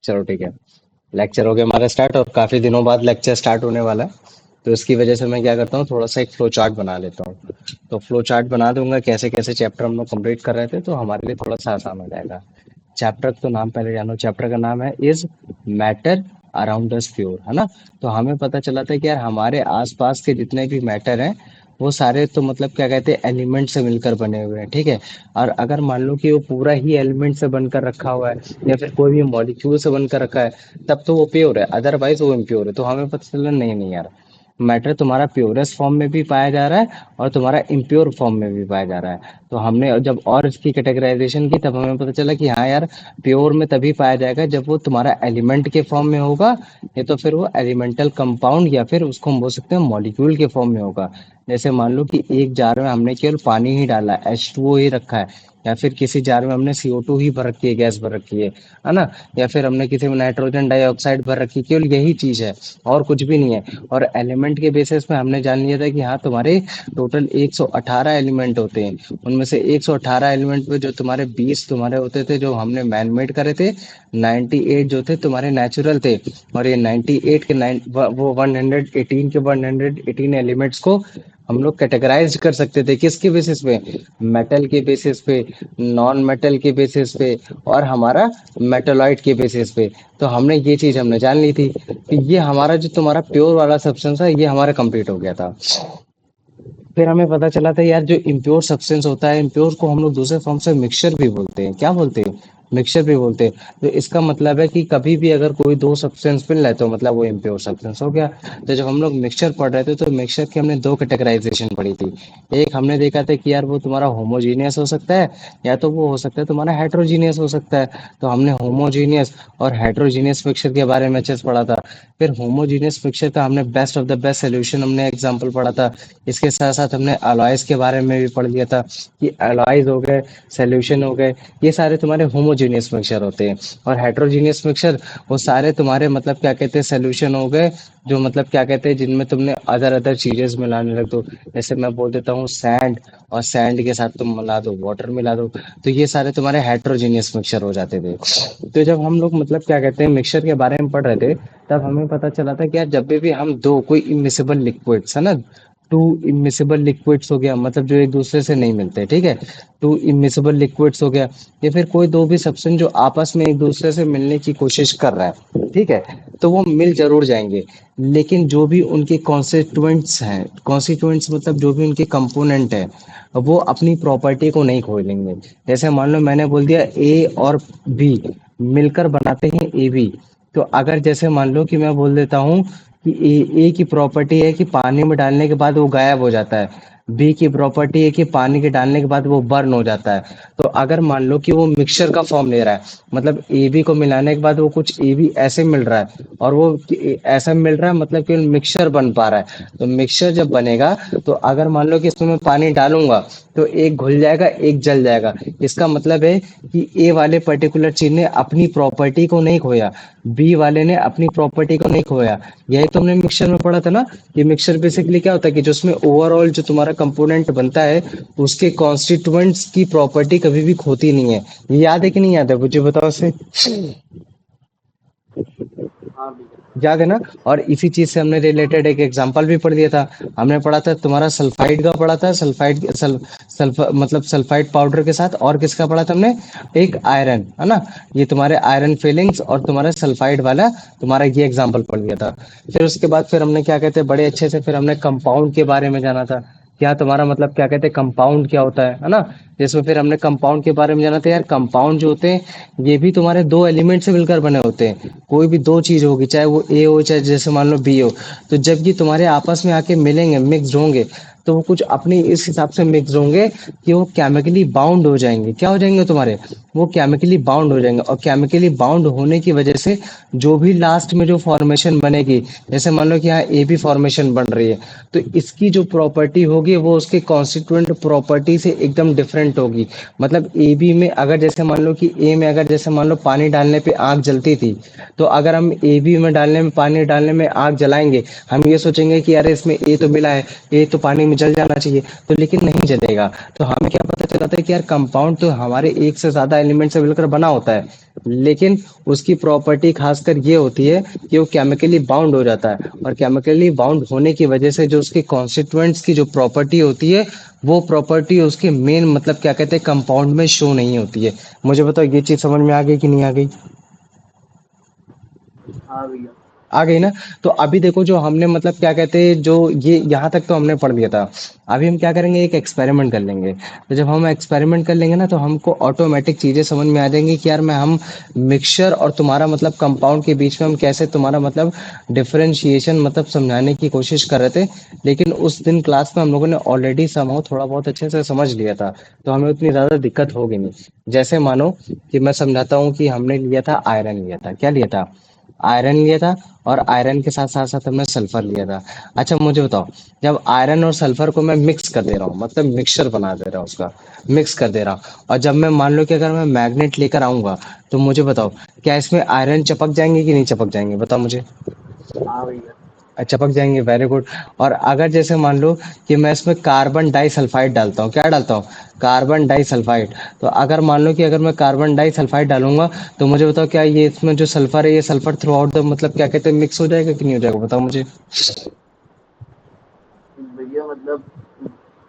चलो ठीक है। लेक्चर हो गया हमारा स्टार्ट और काफी दिनों बाद लेक्चर स्टार्ट होने वाला है। तो इसकी वजह से मैं क्या करता हूँ, थोड़ा सा एक फ्लो चार्ट बना लेता हूँ। तो फ्लो चार्ट बना दूंगा कैसे कैसे चैप्टर हम लोग कंप्लीट कर रहे थे, तो हमारे लिए थोड़ा सा आसान हो जाएगा। चैप्टर तो नाम पहले जानो, चैप्टर का नाम है is matter around us pure, है ना। तो हमें पता चला था कि यार हमारे आसपास के जितने भी मैटर हैं वो सारे तो मतलब क्या कहते हैं एलिमेंट से मिलकर बने हुए हैं, ठीक है। और अगर मान लो कि वो पूरा ही एलिमेंट से बनकर रखा हुआ है या फिर कोई भी मॉलिक्यूल से बनकर रखा है, तब तो वो प्योर है, अदरवाइज वो इम्प्योर है। तो हमें पता चला नहीं नहीं यार, मैटर तुम्हारा प्योरेस्ट फॉर्म में भी पाया जा रहा है और तुम्हारा इम्प्योर फॉर्म में भी पाया जा रहा है। तो हमने जब और इसकी कैटेगराइजेशन की तब हमें पता चला कि हाँ यार, प्योर में तभी पाया जाएगा जब वो तुम्हारा एलिमेंट के फॉर्म में होगा, या तो फिर वो एलिमेंटल कंपाउंड, या फिर उसको हम बोल सकते हैं मॉलिक्यूल के फॉर्म में होगा। जैसे मान लो कि एक जार में हमने केवल पानी ही डाला है, H2O ही रखा है, या फिर किसी जार में हमने CO2 ही भर रखी है, गैस भर रखी है ना। या फिर हमने किसी में नाइट्रोजन डाइऑक्साइड भर रखी है, केवल यही चीज है और कुछ भी नहीं है। और एलिमेंट के बेसिस पे हमने जान लिया था कि हाँ तुम्हारे टोटल 118 एलिमेंट होते हैं। उनमें से 118 एलिमेंट में जो तुम्हारे 20 तुम्हारे होते थे जो हमने मैन मेड करे थे, 98 जो थे तुम्हारे नेचुरल थे। और ये 98 के वो 118 के 118 एलिमेंट्स को हम लोग कैटेगराइज कर सकते थे किसके बेसिस पे, मेटल के बेसिस पे, नॉन मेटल के बेसिस पे, और हमारा मेटलॉइड के बेसिस पे। तो हमने ये चीज हमने जान ली थी कि ये हमारा जो तुम्हारा प्योर वाला सब्सटेंस है ये हमारा कंप्लीट हो गया था। फिर हमें पता चला था यार जो इम्प्योर सब्सटेंस होता है, इम्प्योर को हम लोग दूसरे फॉर्म से मिक्सचर भी बोलते हैं। क्या बोलते हैं? मिक्सचर भी बोलते हैं। तो इसका मतलब है कि कभी भी अगर कोई दो सब्सटेंस मिल रहा है तो मतलब वो इम्प्योर सब्सटेंस हो गया। तो जब हम लोग मिक्सचर पढ़ रहे थे तो मिक्सचर की हमने दो कैटेगराइजेशन पढ़ी थी। एक हमने देखा था कि यार वो तुम्हारा होमोजीनियस हो सकता है, या तो वो हो सकता है तुम्हारा हेट्रोजीनियस हो सकता है। तो हमने होमोजीनियस और हेट्रोजीनियस मिक्सचर के बारे में अच्छे से पढ़ा था। फिर होमोजीनियस मिक्सचर का हमने best of the best solution हमने एग्जाम्पल पढ़ा था। इसके साथ साथ हमने अलॉयज के बारे में भी पढ़ लिया था कि अलॉयज हो गए, सॉल्यूशन हो गए, ये सारे तुम्हारे होमोजेनियस मिक्सचर होते हैं। और हेट्रोजीनियस मिक्सचर वो सारे तुम्हारे मतलब क्या कहते हैं सॉल्यूशन हो गए, जो मतलब क्या कहते हैं जिनमें तुमने अदर अदर चीजें मिलाने लग दो। जैसे मैं बोल देता हूँ सैंड, और सैंड के साथ तुम मिला दो वाटर मिला दो, तो ये सारे तुम्हारे हेट्रोजीनियस मिक्सचर हो जाते थे। तो जब हम लोग मतलब क्या कहते हैं मिक्सचर के बारे में पढ़ रहे थे, तब हमें पता चला था कि यार जब भी हम दो कोई इमिसिबल लिक्विड्स है ना, टू इमिसिबल लिक्विड्स हो गया, मतलब जो एक दूसरे से नहीं मिलते, ठीक है। टू इमिसिबल लिक्विड्स हो गया, या फिर कोई दो भी सब्सटेंस जो आपस में एक दूसरे से मिलने की कोशिश कर रहा है, ठीक है, तो वो मिल जरूर जाएंगे। लेकिन जो भी उनके कॉन्स्टिट्यूएंट्स हैं, कॉन्स्टिट्यूएंट्स मतलब जो भी उनके कंपोनेंट है, वो अपनी प्रॉपर्टी को नहीं खोलेंगे। जैसे मान लो मैंने बोल दिया ए और बी मिलकर बनाते हैं ए बी। तो अगर जैसे मान लो कि मैं बोल देता हूँ कि ए की प्रॉपर्टी है कि पानी में डालने के बाद वो गायब हो जाता है, बी की प्रॉपर्टी है कि पानी के डालने के बाद वो बर्न हो जाता है। तो अगर मान लो कि वो मिक्सचर का फॉर्म ले रहा है, मतलब ए बी को मिलाने के बाद वो कुछ ए बी ऐसे मिल रहा है, और वो ऐसा मिल रहा है मतलब कि मिक्सचर बन पा रहा है। तो मिक्सचर जब बनेगा, तो अगर मान लो कि इसमें मैं पानी डालूंगा तो एक घुल जाएगा एक जल जाएगा। इसका मतलब है कि ए वाले पर्टिकुलर चीज ने अपनी प्रॉपर्टी को नहीं खोया, बी वाले ने अपनी प्रॉपर्टी को नहीं खोया। यही तुमने मिक्सचर में पढ़ा था ना। ये मिक्सचर बेसिकली क्या होता है कि जो उसमें ओवरऑल जो तुम्हारा कंपोनेंट बनता है, उसके कॉन्स्टिट्यूएंट्स की प्रॉपर्टी कभी भी खोती नहीं है। ये याद है कि नहीं याद है, मुझे बताओ से। हाँ भैया। याद है ना। और इसी चीज से हमने रिलेटेड एक एग्जांपल भी पढ़ दिया था। हमने पढ़ा था तुम्हारा सल्फाइड का पढ़ा था, सल्फाइड सल्फ मतलब सल्फाइड पाउडर के साथ, और किसका पढ़ा था हमने, एक आयरन, है ना। ये तुम्हारे आयरन फिलिंग्स और तुम्हारा सल्फाइड वाला तुम्हारा ये एग्जांपल पढ़ दिया था। फिर उसके बाद फिर हमने क्या कहते हैं बड़े अच्छे से फिर हमने कंपाउंड के बारे में जाना था। क्या तुम्हारा मतलब क्या कहते हैं कंपाउंड क्या होता है ना। जिसमें फिर हमने कंपाउंड के बारे में जाना था। यार कंपाउंड जो होते हैं ये भी तुम्हारे दो एलिमेंट से मिलकर बने होते हैं। कोई भी दो चीज होगी, चाहे वो ए हो चाहे जैसे मान लो बी हो, तो जब ये तुम्हारे आपस में आके मिलेंगे, मिक्स होंगे, तो वो कुछ अपनी इस हिसाब से मिक्स होंगे कि वो केमिकली बाउंड हो जाएंगे। क्या हो जाएंगे तुम्हारे, वो केमिकली बाउंड हो जाएंगे। और केमिकली बाउंड होने की वजह से जो भी लास्ट में जो फॉर्मेशन बनेगी, जैसे मान लो कि यहाँ ए बी फॉर्मेशन बन रही है, तो इसकी जो प्रॉपर्टी होगी वो उसके कॉन्स्टिट्यूएंट प्रॉपर्टी से एकदम डिफरेंट होगी। मतलब ए बी में अगर जैसे मान लो कि ए में अगर जैसे मान लो पानी डालने पे आग जलती थी, तो अगर हम ए बी में डालने में पानी डालने में आग जलाएंगे, हम ये सोचेंगे कि यार इसमें ए तो मिला है, ए तो पानी में जल जाना चाहिए, तो लेकिन नहीं जलेगा। तो हमें क्या पता चला था कि यार कंपाउंड तो हमारे एक से ज्यादा एलिमेंट से मिलकर बना होता है, लेकिन उसकी प्रॉपर्टी खासकर ये होती है कि वो केमिकली बाउंड हो जाता है, और केमिकली बाउंड होने की वजह से जो उसके कॉन्स्टिट्यूएंट्स की जो प्रॉपर्टी होती है, वो प्रॉपर्टी उसके मेन मतलब क्या कहते हैं कंपाउंड में शो नहीं होती है। मुझे बताओ ये चीज समझ में आ गई कि नहीं आ गई? हाँ भैया। आ गई ना? तो अभी देखो जो हमने मतलब क्या कहते हैं जो ये यहाँ तक तो हमने पढ़ लिया था। अभी हम क्या करेंगे, एक एक्सपेरिमेंट कर लेंगे। तो जब हम एक्सपेरिमेंट कर लेंगे ना, तो हमको ऑटोमेटिक चीजें समझ में आ जाएंगी कि यार मैं हम मिक्सचर और तुम्हारा मतलब कंपाउंड के बीच में हम कैसे तुम्हारा मतलब डिफरेंशिएशन मतलब समझाने की कोशिश कर रहे थे। लेकिन उस दिन क्लास में हम लोगों ने ऑलरेडी समझ थोड़ा बहुत अच्छे से समझ लिया था, तो हमें उतनी ज्यादा दिक्कत होगी नहीं। जैसे मानो कि मैं समझाता हूँ कि हमने लिया था आयरन, लिया था क्या, लिया था आयरन लिया था, और आयरन के साथ साथ साथ हमने सल्फर लिया था। अच्छा मुझे बताओ, जब आयरन और सल्फर को मैं मिक्स कर दे रहा हूँ, मतलब मिक्सचर बना दे रहा हूँ उसका, मिक्स कर दे रहा हूँ, और जब मैं मान लो कि अगर मैं मैग्नेट लेकर आऊंगा, तो मुझे बताओ क्या इसमें आयरन चपक जाएंगे कि नहीं चपक जाएंगे, बताओ मुझे। हाँ भैया। चिपक जाएंगे, वेरी गुड। और अगर जैसे मान लो कि मैं इसमें कार्बन डाई सल्फाइड डालता हूँ, क्या डालता हूँ, कार्बन डाई सल्फाइड, तो अगर मान लो कि अगर मैं कार्बन डाई सल्फाइड डालूंगा, तो मुझे बताओ क्या ये इसमें जो सल्फर है, ये सल्फर थ्रू आउट द मतलब क्या कहते हैं मिक्स हो जाएगा कि नहीं हो जाएगा, बताओ मुझे। भैया मतलब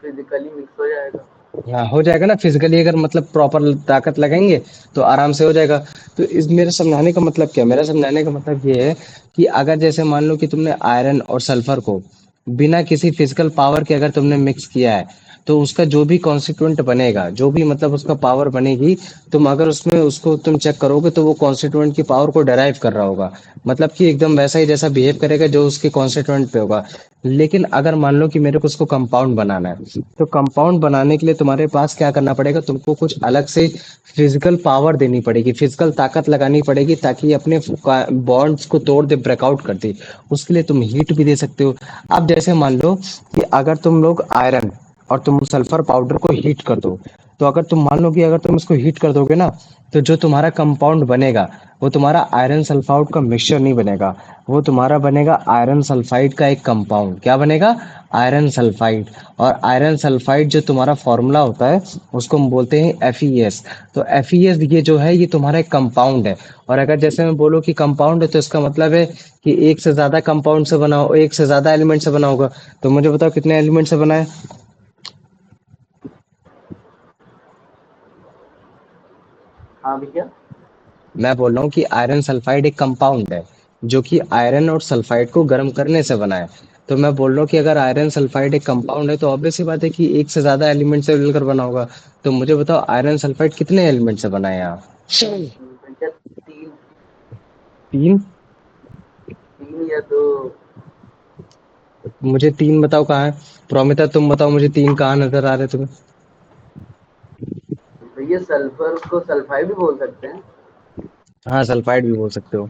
फिजिकली मिक्स हो जाएगा। हाँ हो जाएगा ना, फिजिकली अगर मतलब प्रॉपर ताकत लगाएंगे तो आराम से हो जाएगा। तो इस मेरे समझाने का मतलब क्या है? मेरा समझाने का मतलब ये है कि अगर जैसे मान लो कि तुमने आयरन और सल्फर को बिना किसी फिजिकल पावर के अगर तुमने मिक्स किया है, तो उसका जो भी कॉन्स्टिट्यूएंट बनेगा, जो भी मतलब उसका पावर बनेगी, तुम अगर उसमें उसको तुम चेक करोगे तो वो कॉन्स्टिट्यूएंट की पावर को डराइव कर रहा होगा। मतलब कि एकदम वैसा ही जैसा बिहेव करेगा जो उसके कॉन्स्टिट्यूएंट पे होगा। लेकिन अगर मान लो कि मेरे को उसको कंपाउंड बनाना है, तो कंपाउंड बनाने के लिए तुम्हारे पास क्या करना पड़ेगा, तुमको कुछ अलग से फिजिकल पावर देनी पड़ेगी, फिजिकल ताकत लगानी पड़ेगी, ताकि ये अपने बॉन्ड्स को तोड़ दे, ब्रेकआउट कर दे। उसके लिए तुम हीट भी दे सकते हो। अब जैसे मान लो कि अगर तुम लोग आयरन और तुम सल्फर पाउडर को हीट कर दो, तो अगर तुम मान लो कि अगर तुम इसको हीट कर दोगे ना, तो जो तुम्हारा कंपाउंड बनेगा, वो तुम्हारा आयरन सल्फाइड का मिक्सचर नहीं बनेगा, वो तुम्हारा बनेगा आयरन सल्फाइड का एक कंपाउंड। क्या बनेगा? Iron sulphide. और आयरन सल्फाइड जो तुम्हारा फॉर्मूला होता है, उसको हम बोलते हैं FeS। तो FeS ये जो है ये तुम्हारा एक कंपाउंड है। और अगर जैसे मैं बोलो कि कंपाउंड है, तो इसका मतलब है कि एक से ज्यादा कंपाउंड से बना हो, एक से ज्यादा एलिमेंट से बना होगा। तो मुझे बताओ कितने एलिमेंट से बना है? हाँ भैया। मैं बोल रहा हूँ कि आयरन सल्फाइड एक कंपाउंड है, जो कि आयरन और सल्फाइड को गर्म करने से बना है। तो मैं बोल रहा हूँ कि अगर आयरन सल्फाइड एक कंपाउंड है, तो ऑब्वियस सी बात है कि एक से ज्यादा एलिमेंट से मिलकर बना होगा। तो मुझे बताओ आयरन सल्फाइड कितने एलिमेंट से बना है यहाँ? भैया तीन। तीन? तीन या दो। मुझे तीन बताओ कहाँ है। प्रोमिता तुम बताओ मुझे तीन कहाँ नजर आ रहे तुम्हें? भैया सल्फर को सल्फाइड भी बोल सकते हैं। हाँ सल्फाइड भी बोल सकते हो।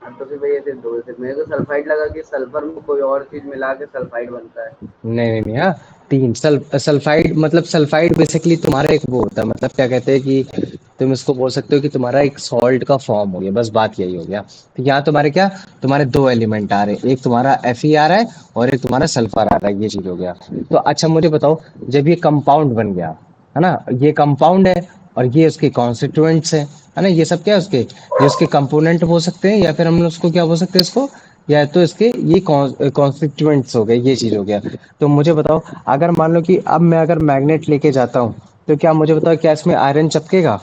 हाँ तो फिर भैया फिर दो, फिर मेरे को सल्फाइड लगा कि सल्फर में कोई और चीज मिला के सल्फाइड बनता है। नहीं नहीं नहीं, हाँ तीन सल्फाइड मतलब सल्फाइड बेसिकली तुम्हारा एक वो होता है, मतलब क्या कहते हैं कि तुम इसको बोल सकते हो कि तुम्हारा एक सॉल्ट का फॉर्म हो गया, बस बात यही हो गया। तो यहाँ तुम्हारे क्या, तुम्हारे दो एलिमेंट आ रहे हैं, एक तुम्हारा Fe आ रहा है और एक तुम्हारा सल्फर आ रहा है, ये चीज हो गया। तो अच्छा मुझे बताओ, जब ये कंपाउंड बन गया है ना, ये कंपाउंड है और ये उसके कॉन्स्टिट्यूएंट्स है ना, ये सब क्या है उसके, ये उसके कंपोनेंट हो सकते हैं, या फिर हम उसको क्या बोल सकते हैं इसको, या तो इसके ये कॉन्स्टिट्यूएंट्स हो गए, ये चीज हो गया। तो मुझे बताओ, अगर मान लो कि अब मैं अगर मैग्नेट लेके जाता हूँ, तो क्या मुझे बताओ क्या इसमें आयरन चपकेगा?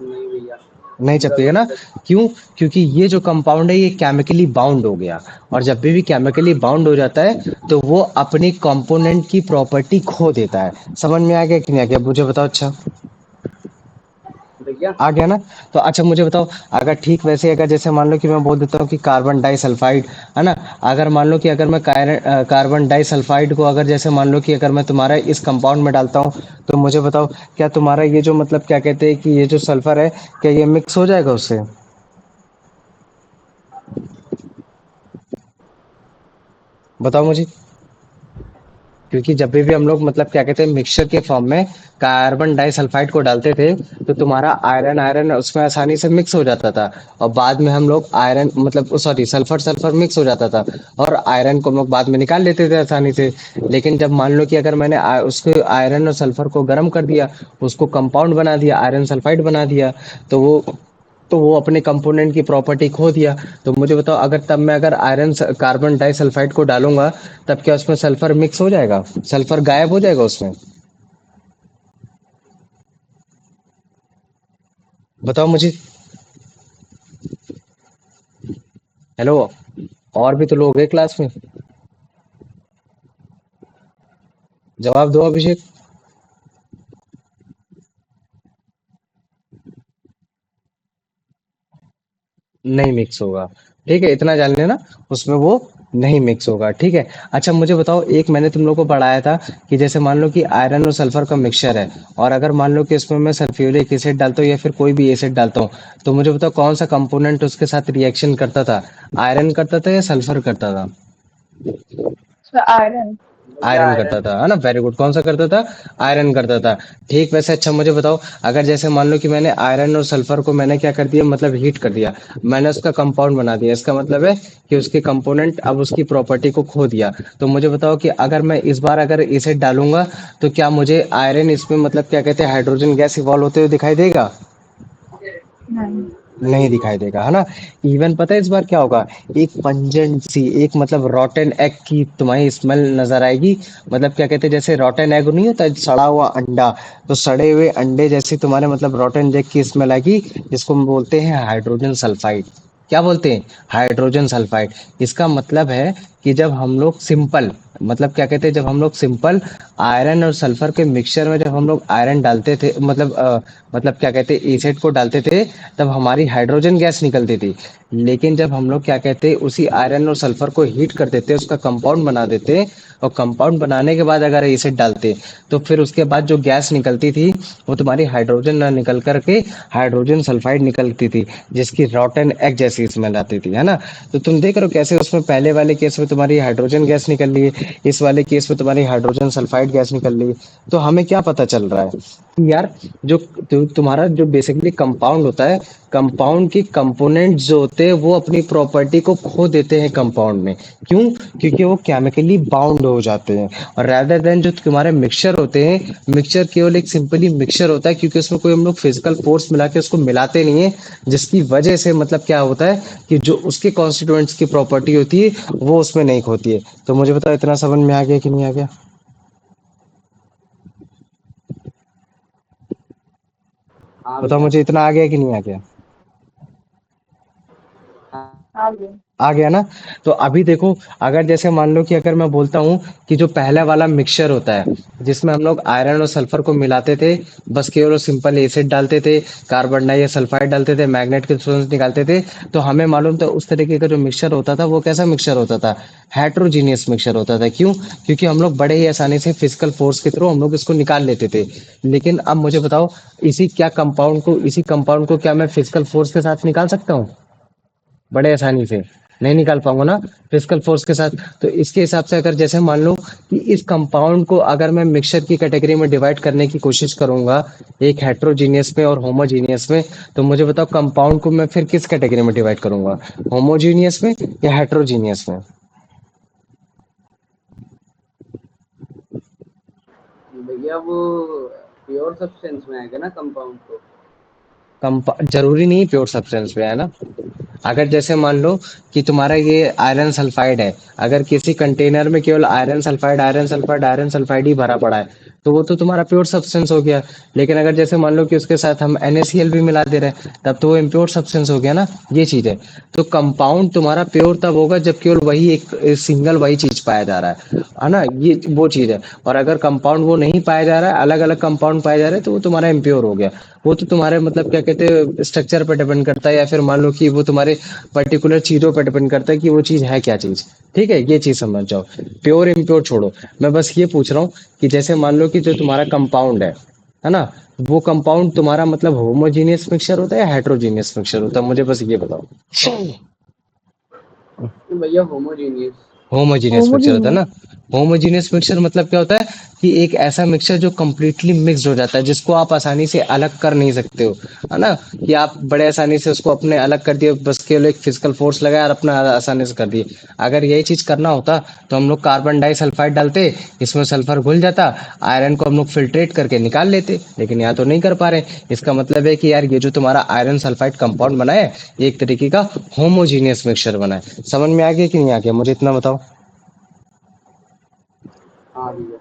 नहीं भैया। नहीं पूरा चपकेगा ना? मतलब। क्यों? क्योंकि ये जो कंपाउंड है ये केमिकली बाउंड हो गया, और जब भी केमिकली बाउंड हो जाता है, तो वो अपनी कंपोनेंट की प्रॉपर्टी खो देता है। समझ में आ गया कि नहीं आ गया, मुझे बताओ। अच्छा भैया। आ गया ना? तो अच्छा मुझे बताओ, अगर ठीक वैसे अगर जैसे मान लो कि मैं बोल देता हूँ कि कार्बन डाई सल्फाइड है ना, अगर मान लो कि अगर मैं कार्बन डाई सल्फाइड को अगर जैसे मान लो कि अगर मैं तुम्हारा इस कंपाउंड में डालता हूँ, तो मुझे बताओ क्या तुम्हारा ये जो मतलब क्या कहते हैं कि ये जो सल्फर है, क्या ये मिक्स हो जाएगा उससे? बताओ मुझे। क्योंकि जब भी हम लोग मतलब क्या कहते हैं मिक्सचर के फॉर्म में कार्बन डाइसल्फाइड को डालते थे तो तुम्हारा आयरन आयरन उसमें आसानी से मिक्स हो जाता था। और बाद में हम लोग आयरन मतलब सॉरी सल्फर सल्फर मिक्स हो जाता था और आयरन को हम लोग बाद में निकाल लेते थे आसानी से। लेकिन जब मान लो कि अगर मैंने उसको आयरन और सल्फर को गर्म कर दिया, उसको कंपाउंड बना दिया, आयरन सल्फाइड बना दिया, तो वो अपने कंपोनेंट की प्रॉपर्टी खो दिया। तो मुझे बताओ अगर तब मैं अगर आयरन कार्बन डाइसल्फाइड को डालूंगा तब क्या उसमें सल्फर मिक्स हो जाएगा, सल्फर गायब हो जाएगा उसमें? बताओ मुझे। हेलो, और भी तो लोग हैं क्लास में, जवाब दो अभिषेक। नहीं मिक्स होगा। ठीक है, इतना जान लेना, उसमें वो नहीं मिक्स होगा। ठीक है। अच्छा मुझे बताओ, एक मैंने तुम लोग को पढ़ाया था कि जैसे मान लो कि आयरन और सल्फर का मिक्सचर है, और अगर मान लो कि इसमें मैं सल्फ्यूरिक एसिड डालता हूँ या फिर कोई भी एसिड डालता हूँ, तो मुझे बताओ कौन सा कंपोनेंट उसके साथ रिएक्शन करता था, आयरन करता था या सल्फर करता था? आयरन। भैया आयरन करता आयरन। था, है ना? Very good. कौन सा करता था? आयरन करता था। ठीक। वैसे अच्छा मुझे बताओ, अगर जैसे मान लो कि मैंने आयरन और सल्फर को मैंने क्या कर दिया, मतलब हीट कर दिया, मैंने उसका कंपाउंड बना दिया, इसका मतलब है कि उसके कंपोनेंट अब उसकी प्रॉपर्टी को खो दिया। तो मुझे बताओ कि अगर मैं इस बार अगर एसिड डालूंगा तो क्या मुझे आयरन इसमें मतलब क्या कहते हैं हाइड्रोजन गैस इवॉल्व होते हुए दिखाई देगा? नहीं। नहीं दिखाई देगा, है ना? इवन पता है इस बार क्या होगा, एक पंजेंट सी एक मतलब रॉटन एग की तुम्हारी स्मेल नजर आएगी। मतलब क्या कहते हैं, जैसे रॉटन एग नहीं होता सड़ा हुआ अंडा, तो सड़े हुए अंडे जैसी तुम्हारे मतलब रॉटन एग की स्मेल आएगी, जिसको हम बोलते हैं हाइड्रोजन सल्फाइड। क्या बोलते हैं? Hydrogen sulphide. इसका मतलब है कि जब हम लोग सिंपल मतलब क्या कहते हैं, जब हम लोग सिंपल आयरन और सल्फर के मिक्सचर में जब हम लोग आयरन डालते थे, मतलब क्या कहते हैं एसिड को डालते थे, तब हमारी हाइड्रोजन गैस निकलती थी। लेकिन जब हम लोग क्या कहते हैं उसी आयरन और सल्फर को हीट कर देते, उसका कंपाउंड बना देते, और कंपाउंड बनाने के बाद अगर एसिड डालते, तो फिर उसके बाद जो गैस निकलती थी वो तुम्हारी हाइड्रोजन ना निकल करके हाइड्रोजन सल्फाइड निकलती थी, जिसकी रॉटन एग जैसी स्मेल आती थी, है ना? तो तुम देख रहे हो कैसे उसमें पहले वाले केस में तुम्हारी हाइड्रोजन गैस निकल रही है, इस वाले केस में तुम्हारी हाइड्रोजन सल्फाइड गैस निकल रही है। तो हमें क्या पता चल रहा है कि यार जो तुम्हारा जो बेसिकली कंपाउंड होता है, कंपाउंड के कंपोनेंट्स जो होते हैं वो अपनी प्रॉपर्टी को खो देते हैं कंपाउंड में। क्यों? क्योंकि वो केमिकली बाउंड हो जाते हैं। और rather देन जो तुम्हारे मिक्सचर होते हैं, मिक्सचर केवल एक सिंपली मिक्सचर होता है, क्योंकि उसमें कोई हम लोग फिजिकल फोर्स मिला के उसको मिलाते नहीं है, जिसकी वजह से मतलब क्या होता है कि जो उसके कॉन्स्टिट्यूएंट्स की प्रॉपर्टी होती है वो उसमें नहीं होती है। तो मुझे बताओ इतना समझ में आ गया कि नहीं आ गया? हाँ बताओ भैया। मुझे इतना आ गया कि नहीं आ गया? हाँ। आगे। आ गया ना? तो अभी देखो, अगर जैसे मान लो कि अगर मैं बोलता हूँ कि जो पहला वाला मिक्सचर होता है जिसमें हम लोग आयरन और सल्फर को मिलाते थे, बस केवल सिंपल एसिड डालते थे, कार्बन डाई या सल्फाइड डालते थे, मैग्नेट के थ्रू निकालते थे, तो हमें मालूम था उस तरीके का जो मिक्सचर होता था वो कैसा मिक्सचर होता था, हेट्रोजीनियस मिक्सचर होता था। क्यों? क्योंकि हम लोग बड़े ही आसानी से फिजिकल फोर्स के थ्रू हम लोग इसको निकाल लेते थे। लेकिन अब मुझे बताओ, इसी कंपाउंड को क्या मैं फिजिकल फोर्स के साथ निकाल सकता हूँ? बड़े आसानी से नहीं निकाल पाऊंगा ना, फिजिकल फोर्स के साथ। तो इसके हिसाब से अगर जैसे मान लो कि इस कंपाउंड को अगर मैं मिक्सचर की कैटेगरी में डिवाइड करने की कोशिश करूंगा, एक हेट्रोजीनियस में और होमोजीनियस में, तो मुझे बताओ कंपाउंड को मैं फिर किस कैटेगरी में डिवाइड करूंगा, होमोजीनियस में या हेट्रोजीनियस में? भैया वो प्योर सब्सटेंस में आएगा ना कंपाउंड को। जरूरी नहीं प्योर सब्सटेंस में है ना। अगर जैसे मान लो कि तुम्हारा ये आयरन सल्फाइड है, अगर किसी कंटेनर में केवल iron sulphide iron sulphide iron sulphide ही भरा पड़ा है, तो वो तो तुम्हारा प्योर सब्सटेंस हो गया। लेकिन अगर जैसे मान लो कि उसके साथ हम NaCl भी मिला दे रहे हैं, तब तो वो इम्प्योर सब्सटेंस हो गया ना। ये चीज है। तो कंपाउंड तुम्हारा प्योर तब होगा जब केवल वही एक सिंगल वही चीज पाया जा रहा है ना? ये वो चीज है। और अगर कंपाउंड वो नहीं पाया जा रहा है, अलग अलग कंपाउंड पाए जा रहे हैं, तो वो तुम्हारा इम्प्योर हो गया। वो तो तुम्हारे मतलब क्या कहते हैं स्ट्रक्चर पर डिपेंड करता है, या फिर मान लो कि वो तुम्हारे पर्टिकुलर चीजों पर डिपेंड करता है कि वो चीज है क्या चीज। ठीक है, ये चीज समझ जाओ। प्योर इम्प्योर छोड़ो, मैं बस ये पूछ रहा हूँ कि जैसे मान लो कि जो तुम्हारा कंपाउंड है ना, वो कंपाउंड तुम्हारा मतलब होमोजीनियस मिक्सचर होता है या हेट्रोजीनियस मिक्सचर होता है, मुझे बस ये बताओ। भैया होमोजीनियस। होमोजीनियस मिक्सचर होता है ना? होमोजीनियस। होमोजीनियस मिक्सचर मतलब क्या होता है कि एक ऐसा मिक्सचर जो कंप्लीटली मिक्स्ड हो जाता है, जिसको आप आसानी से अलग कर नहीं सकते हो, है ना, कि आप बड़े आसानी से उसको अपने अलग कर दिए, बस केवल एक फिजिकल फोर्स लगाया और अपना आसानी से कर दिए। अगर यही चीज करना होता तो हम लोग कार्बन डाइसल्फाइड डालते, इसमें सल्फर घुल जाता, आयरन को हम लोग फिल्ट्रेट करके निकाल लेते, लेकिन यहाँ तो नहीं कर पा रहे। इसका मतलब है कि यार ये जो तुम्हारा आयरन सल्फाइड कंपाउंड बना है, ये एक तरीके का होमोजीनियस मिक्सचर बना है। समझ में आ गया कि नहीं आ गया, मुझे इतना बताओ। हाँ भैया।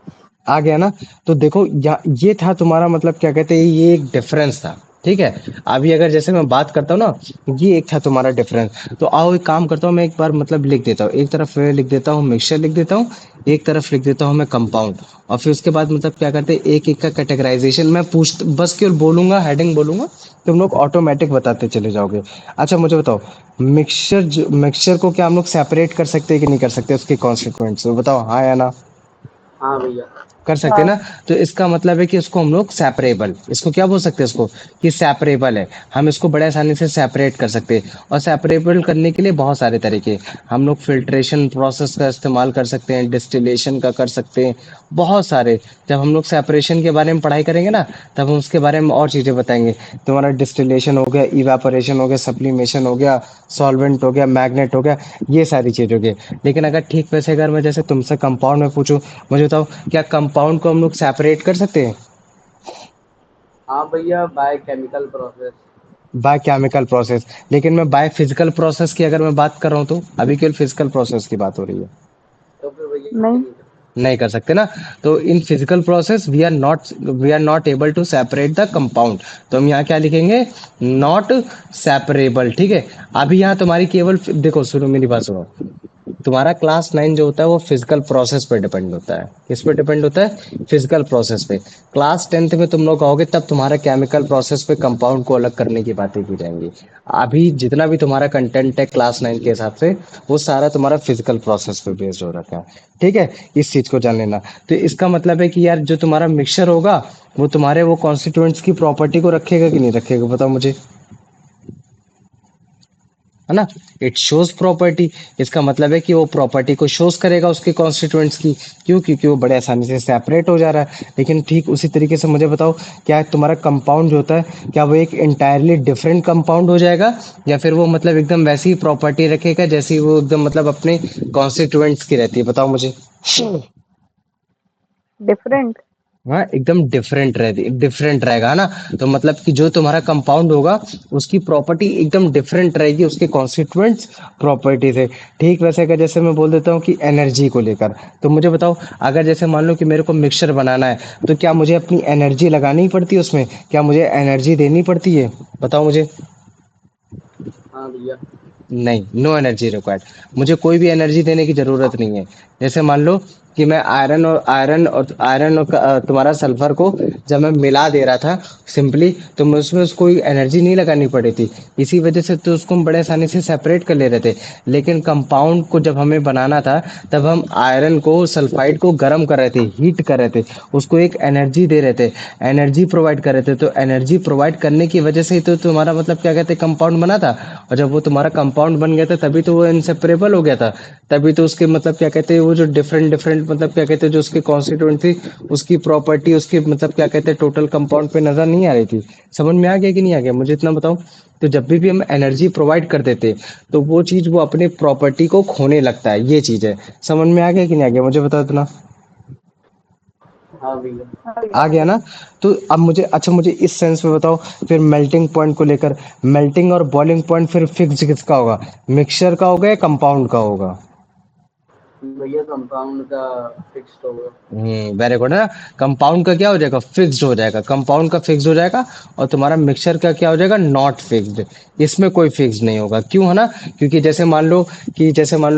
आ गया ना। तो देखो ये था तुम्हारा मतलब क्या कहते हैं, ये एक डिफरेंस था। ठीक है। अभी अगर जैसे मैं बात करता हूँ ना, ये एक था तुम्हारा डिफरेंस। तो आओ एक काम करता हूँ, मैं एक बार मतलब लिख देता हूँ, एक तरफ लिख देता हूँ मिक्सचर लिख देता हूँ, एक तरफ लिख देता हूँ मैं कंपाउंड। और फिर उसके बाद मतलब क्या करते हैं, एक एक का कैटेगराइजेशन मैं पूछ बस केवल बोलूंगा, हेडिंग बोलूंगा, तुम लोग ऑटोमेटिक बताते चले जाओगे। अच्छा मुझे बताओ, मिक्सचर को क्या हम लोग सेपरेट कर सकते हैं कि नहीं कर सकते, उसके कॉन्स्टिट्यूएंट्स बताओ, हाँ या ना। हाँ भैया। कर सकते हैं हाँ। ना। तो इसका मतलब है कि इसको हम लोग सेपरेबल, इसको क्या बोल सकते हैं, इसको कि सेपरेबल है, हम इसको बड़े आसानी से सेपरेट कर सकते हैं। और सेपरेबल करने के लिए बहुत सारे तरीके, हम लोग फिल्ट्रेशन प्रोसेस का इस्तेमाल कर सकते हैं, डिस्टिलेशन का कर सकते हैं, बहुत सारे। जब हम लोग सेपरेशन के बारे में पढ़ाई करेंगे ना, तब हम उसके बारे में और चीज़ें बताएंगे। तुम्हारा डिस्टिलेशन हो गया, इवापोरेशन हो गया, सप्लीमेशन हो गया, सॉल्वेंट हो गया, मैग्नेट हो गया, ये सारी चीज़ हो गई। लेकिन अगर ठीक वैसे अगर मैं जैसे तुमसे कंपाउंड में पूछूं, मुझे बताओ, क्या कंपाउंड को हम लोग सेपरेट कर सकते हैं हाँ भैया, by chemical process. By chemical process? लेकिन मैं बाय फिजिकल प्रोसेस की अगर मैं बात कर रहा हूँ, तो अभी केवल फिजिकल प्रोसेस की बात हो रही है। तो फिर भैया नहीं। नहीं कर। नहीं कर सकते ना। तो in physical process we are not able to separate the compound. तो हम यहाँ क्या लिखेंगे, नॉट सेपरेबल। ठीक है। अभी यहाँ तुम्हारी केवल देखो, सुनो मेरी बात सुनो, तुम्हारा क्लास 9 जो होता है वो फिजिकल प्रोसेस पे डिपेंड होता है। किस पे डिपेंड होता है, फिजिकल प्रोसेस पे। क्लास 10th में तुम लोग आओगे तब तुम्हारा केमिकल प्रोसेस पे कंपाउंड को अलग करने की बातें की जाएंगी। अभी जितना भी तुम्हारा कंटेंट है क्लास 9 के हिसाब से, वो सारा तुम्हारा फिजिकल प्रोसेस पे बेस्ड हो रखा है। ठीक है। इस चीज को जान लेना। तो इसका मतलब है कि यार जो तुम्हारा मिक्सचर होगा, वो तुम्हारे वो कॉन्स्टिट्यूएंट्स की प्रॉपर्टी को रखेगा कि नहीं रखेगा, बताओ मुझे, है ना। It shows property. इसका मतलब है कि वो प्रॉपर्टी को शोज करेगा उसके कॉन्स्टिट्यूएंट्स की। क्यों? क्योंकि वो बड़े आसानी से सेपरेट हो जा रहा है। लेकिन ठीक उसी तरीके से मुझे बताओ, क्या तुम्हारा कंपाउंड जो होता है, क्या वो एक इंटायरली डिफरेंट कंपाउंड हो जाएगा, या फिर वो मतलब एकदम वैसी ही प्रॉपर्टी रखेगा जैसी वो एकदम मतलब अपने कॉन्स्टिट्यूएंट्स की रहती है, बताओ मुझे। डिफरेंट। हाँ एकदम डिफरेंट रहेगा, है ना। तो मतलब कि जो तुम्हारा कंपाउंड होगा, उसकी प्रॉपर्टी एकदम डिफरेंट रहेगी उसके कॉन्स्टिट्यूएंट्स प्रॉपर्टी से। ठीक वैसे अगर जैसे मैं बोल देता हूँ कि एनर्जी को लेकर, तो मुझे बताओ, अगर जैसे मान लो कि मेरे को मिक्सचर बनाना है, तो क्या मुझे अपनी एनर्जी लगानी पड़ती है उसमें, क्या मुझे एनर्जी देनी पड़ती है, बताओ मुझे। हाँ भैया। नहीं, नो एनर्जी रिक्वायर्ड। मुझे कोई भी एनर्जी देने की जरूरत नहीं है। जैसे मान लो कि मैं आयरन और तुम्हारा सल्फर को जब मैं मिला दे रहा था सिंपली, तो मैं उसमें उसको कोई एनर्जी नहीं लगानी पड़ी थी। इसी वजह से तो उसको हम बड़े आसानी से सेपरेट कर ले रहे थे। लेकिन कंपाउंड को जब हमें बनाना था, तब हम आयरन को सल्फाइड को गर्म कर रहे थे, हीट कर रहे थे, उसको एक एनर्जी दे रहे थे, एनर्जी प्रोवाइड कर रहे थे। तो एनर्जी प्रोवाइड करने की वजह से ही तो तुम्हारा मतलब क्या कहते हैं, कंपाउंड बना था। और जब वो तुम्हारा कंपाउंड बन गया था, तभी तो वो इनसेपरेबल हो गया था। तभी तो उसके मतलब क्या कहते हैं, वो जो डिफरेंट डिफरेंट मतलब क्या कहते हैं, जो उसके कॉन्स्टिट्यूएंट थी, उसकी प्रॉपर्टी, उसकी मतलब क्या कहते हैं, टोटल कंपाउंड पे नजर नहीं आ रही थी। समझ में आ गया कि नहीं आ गया, मुझे इतना बताओ। तो जब भी हम एनर्जी प्रोवाइड कर देते, तो वो चीज वो अपने प्रॉपर्टी को खोने लगता है, ये चीज है। समझ में आ गया कि नहीं आ गया, मुझे बताओ इतना। हाँ भैया। आ गया ना। तो अब मुझे अच्छा, मुझे इस सेंस में बताओ, फिर मेल्टिंग पॉइंट को लेकर, मेल्टिंग और बॉइलिंग पॉइंट फिर फिक्स किसका होगा, मिक्सचर का होगा या कंपाउंड का होगा? भैया कंपाउंड का फिक्स्ड होगा। वेरी गुड, है ना। कंपाउंड का क्या हो जाएगा, फिक्स्ड हो जाएगा, कंपाउंड का फिक्स्ड हो जाएगा। और तुम्हारा मिक्सचर का क्या हो जाएगा, नॉट फिक्स्ड। इसमें कोई फिक्स नहीं होगा, क्यों, है ना। क्योंकि जैसे मान लो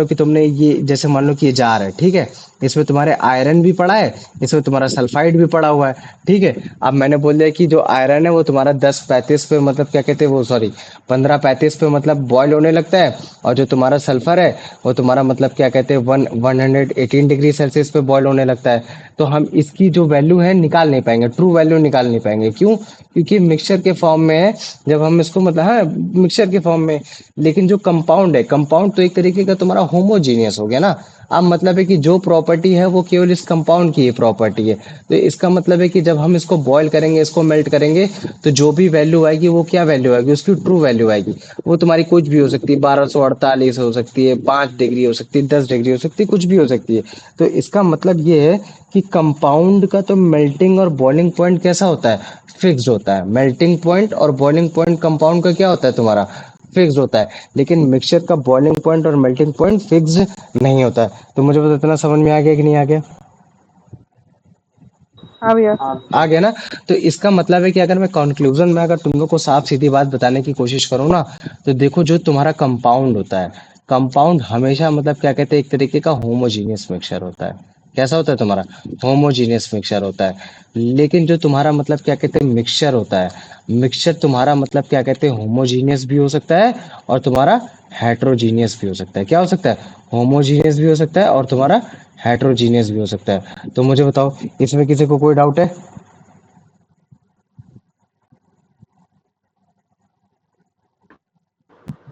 कि तुमने ये, जैसे मान लो कि ये जार है, ठीक है, इसमें तुम्हारे आयरन भी पड़ा है, इसमें तुम्हारा सल्फाइड भी पड़ा हुआ है। ठीक है। अब मैंने बोल दिया कि जो आयरन है वो तुम्हारा 10:35 पे मतलब क्या कहते हैं वो, सॉरी, 15:35 पे मतलब बॉयल होने लगता है। और जो तुम्हारा सल्फर है, वो तुम्हारा मतलब क्या कहते हैं 118 डिग्री सेल्सियस पे बॉयल होने लगता है। तो हम इसकी जो वैल्यू है निकाल नहीं पाएंगे, ट्रू वैल्यू निकाल नहीं पाएंगे, क्यों? क्योंकि मिक्सचर के फॉर्म में है। जब हम इसको मतलब, हाँ, मिक्सचर के फॉर्म में। लेकिन जो कंपाउंड है, कंपाउंड तो एक तरीके का तुम्हारा होमोजीनियस हो गया ना। अब मतलब है कि जो प्रॉपर्टी है वो केवल इस कंपाउंड की ही प्रॉपर्टी है। तो इसका मतलब है कि जब हम इसको बॉयल करेंगे, इसको मेल्ट करेंगे, तो जो भी वैल्यू आएगी वो क्या वैल्यू आएगी, उसकी ट्रू वैल्यू आएगी। वो तुम्हारी कुछ भी हो सकती है, 1248 हो सकती है, 5 डिग्री हो सकती है, 10 डिग्री हो सकती है, कुछ भी हो सकती है। तो इसका मतलब ये है कि कंपाउंड का तो मेल्टिंग और बॉइलिंग पॉइंट कैसा होता है, फिक्स्ड होता है। मेल्टिंग पॉइंट और बॉइलिंग पॉइंट कंपाउंड का क्या होता है तुम्हारा, फिक्स्ड होता है। लेकिन मिक्सचर का बॉइलिंग पॉइंट और मेल्टिंग पॉइंट फिक्स्ड नहीं होता है। तो मुझे बता, इतना समझ में आ गया कि नहीं आ गया? हाँ भैया। हाँ आ गया ना? तो इसका मतलब है कि अगर मैं कंक्लूजन में अगर तुम लोग को साफ सीधी बात बताने की कोशिश करूँ ना, तो देखो जो तुम्हारा कंपाउंड होता है, कंपाउंड हमेशा मतलब क्या कहते हैं, एक तरीके का होमोजीनियस मिक्सचर होता है। कैसा होता है तुम्हारा, होमोजीनियस मिक्सचर होता है। लेकिन जो तुम्हारा मतलब क्या कहते हैं मिक्सचर होता है, मिक्सचर तुम्हारा मतलब क्या कहते हैं होमोजीनियस भी हो सकता है और तुम्हारा हेट्रोजीनियस भी हो सकता है। क्या हो सकता है, होमोजीनियस भी हो सकता है और तुम्हारा हेट्रोजीनियस भी हो सकता है। तो मुझे बताओ, इसमें किसी को कोई डाउट है?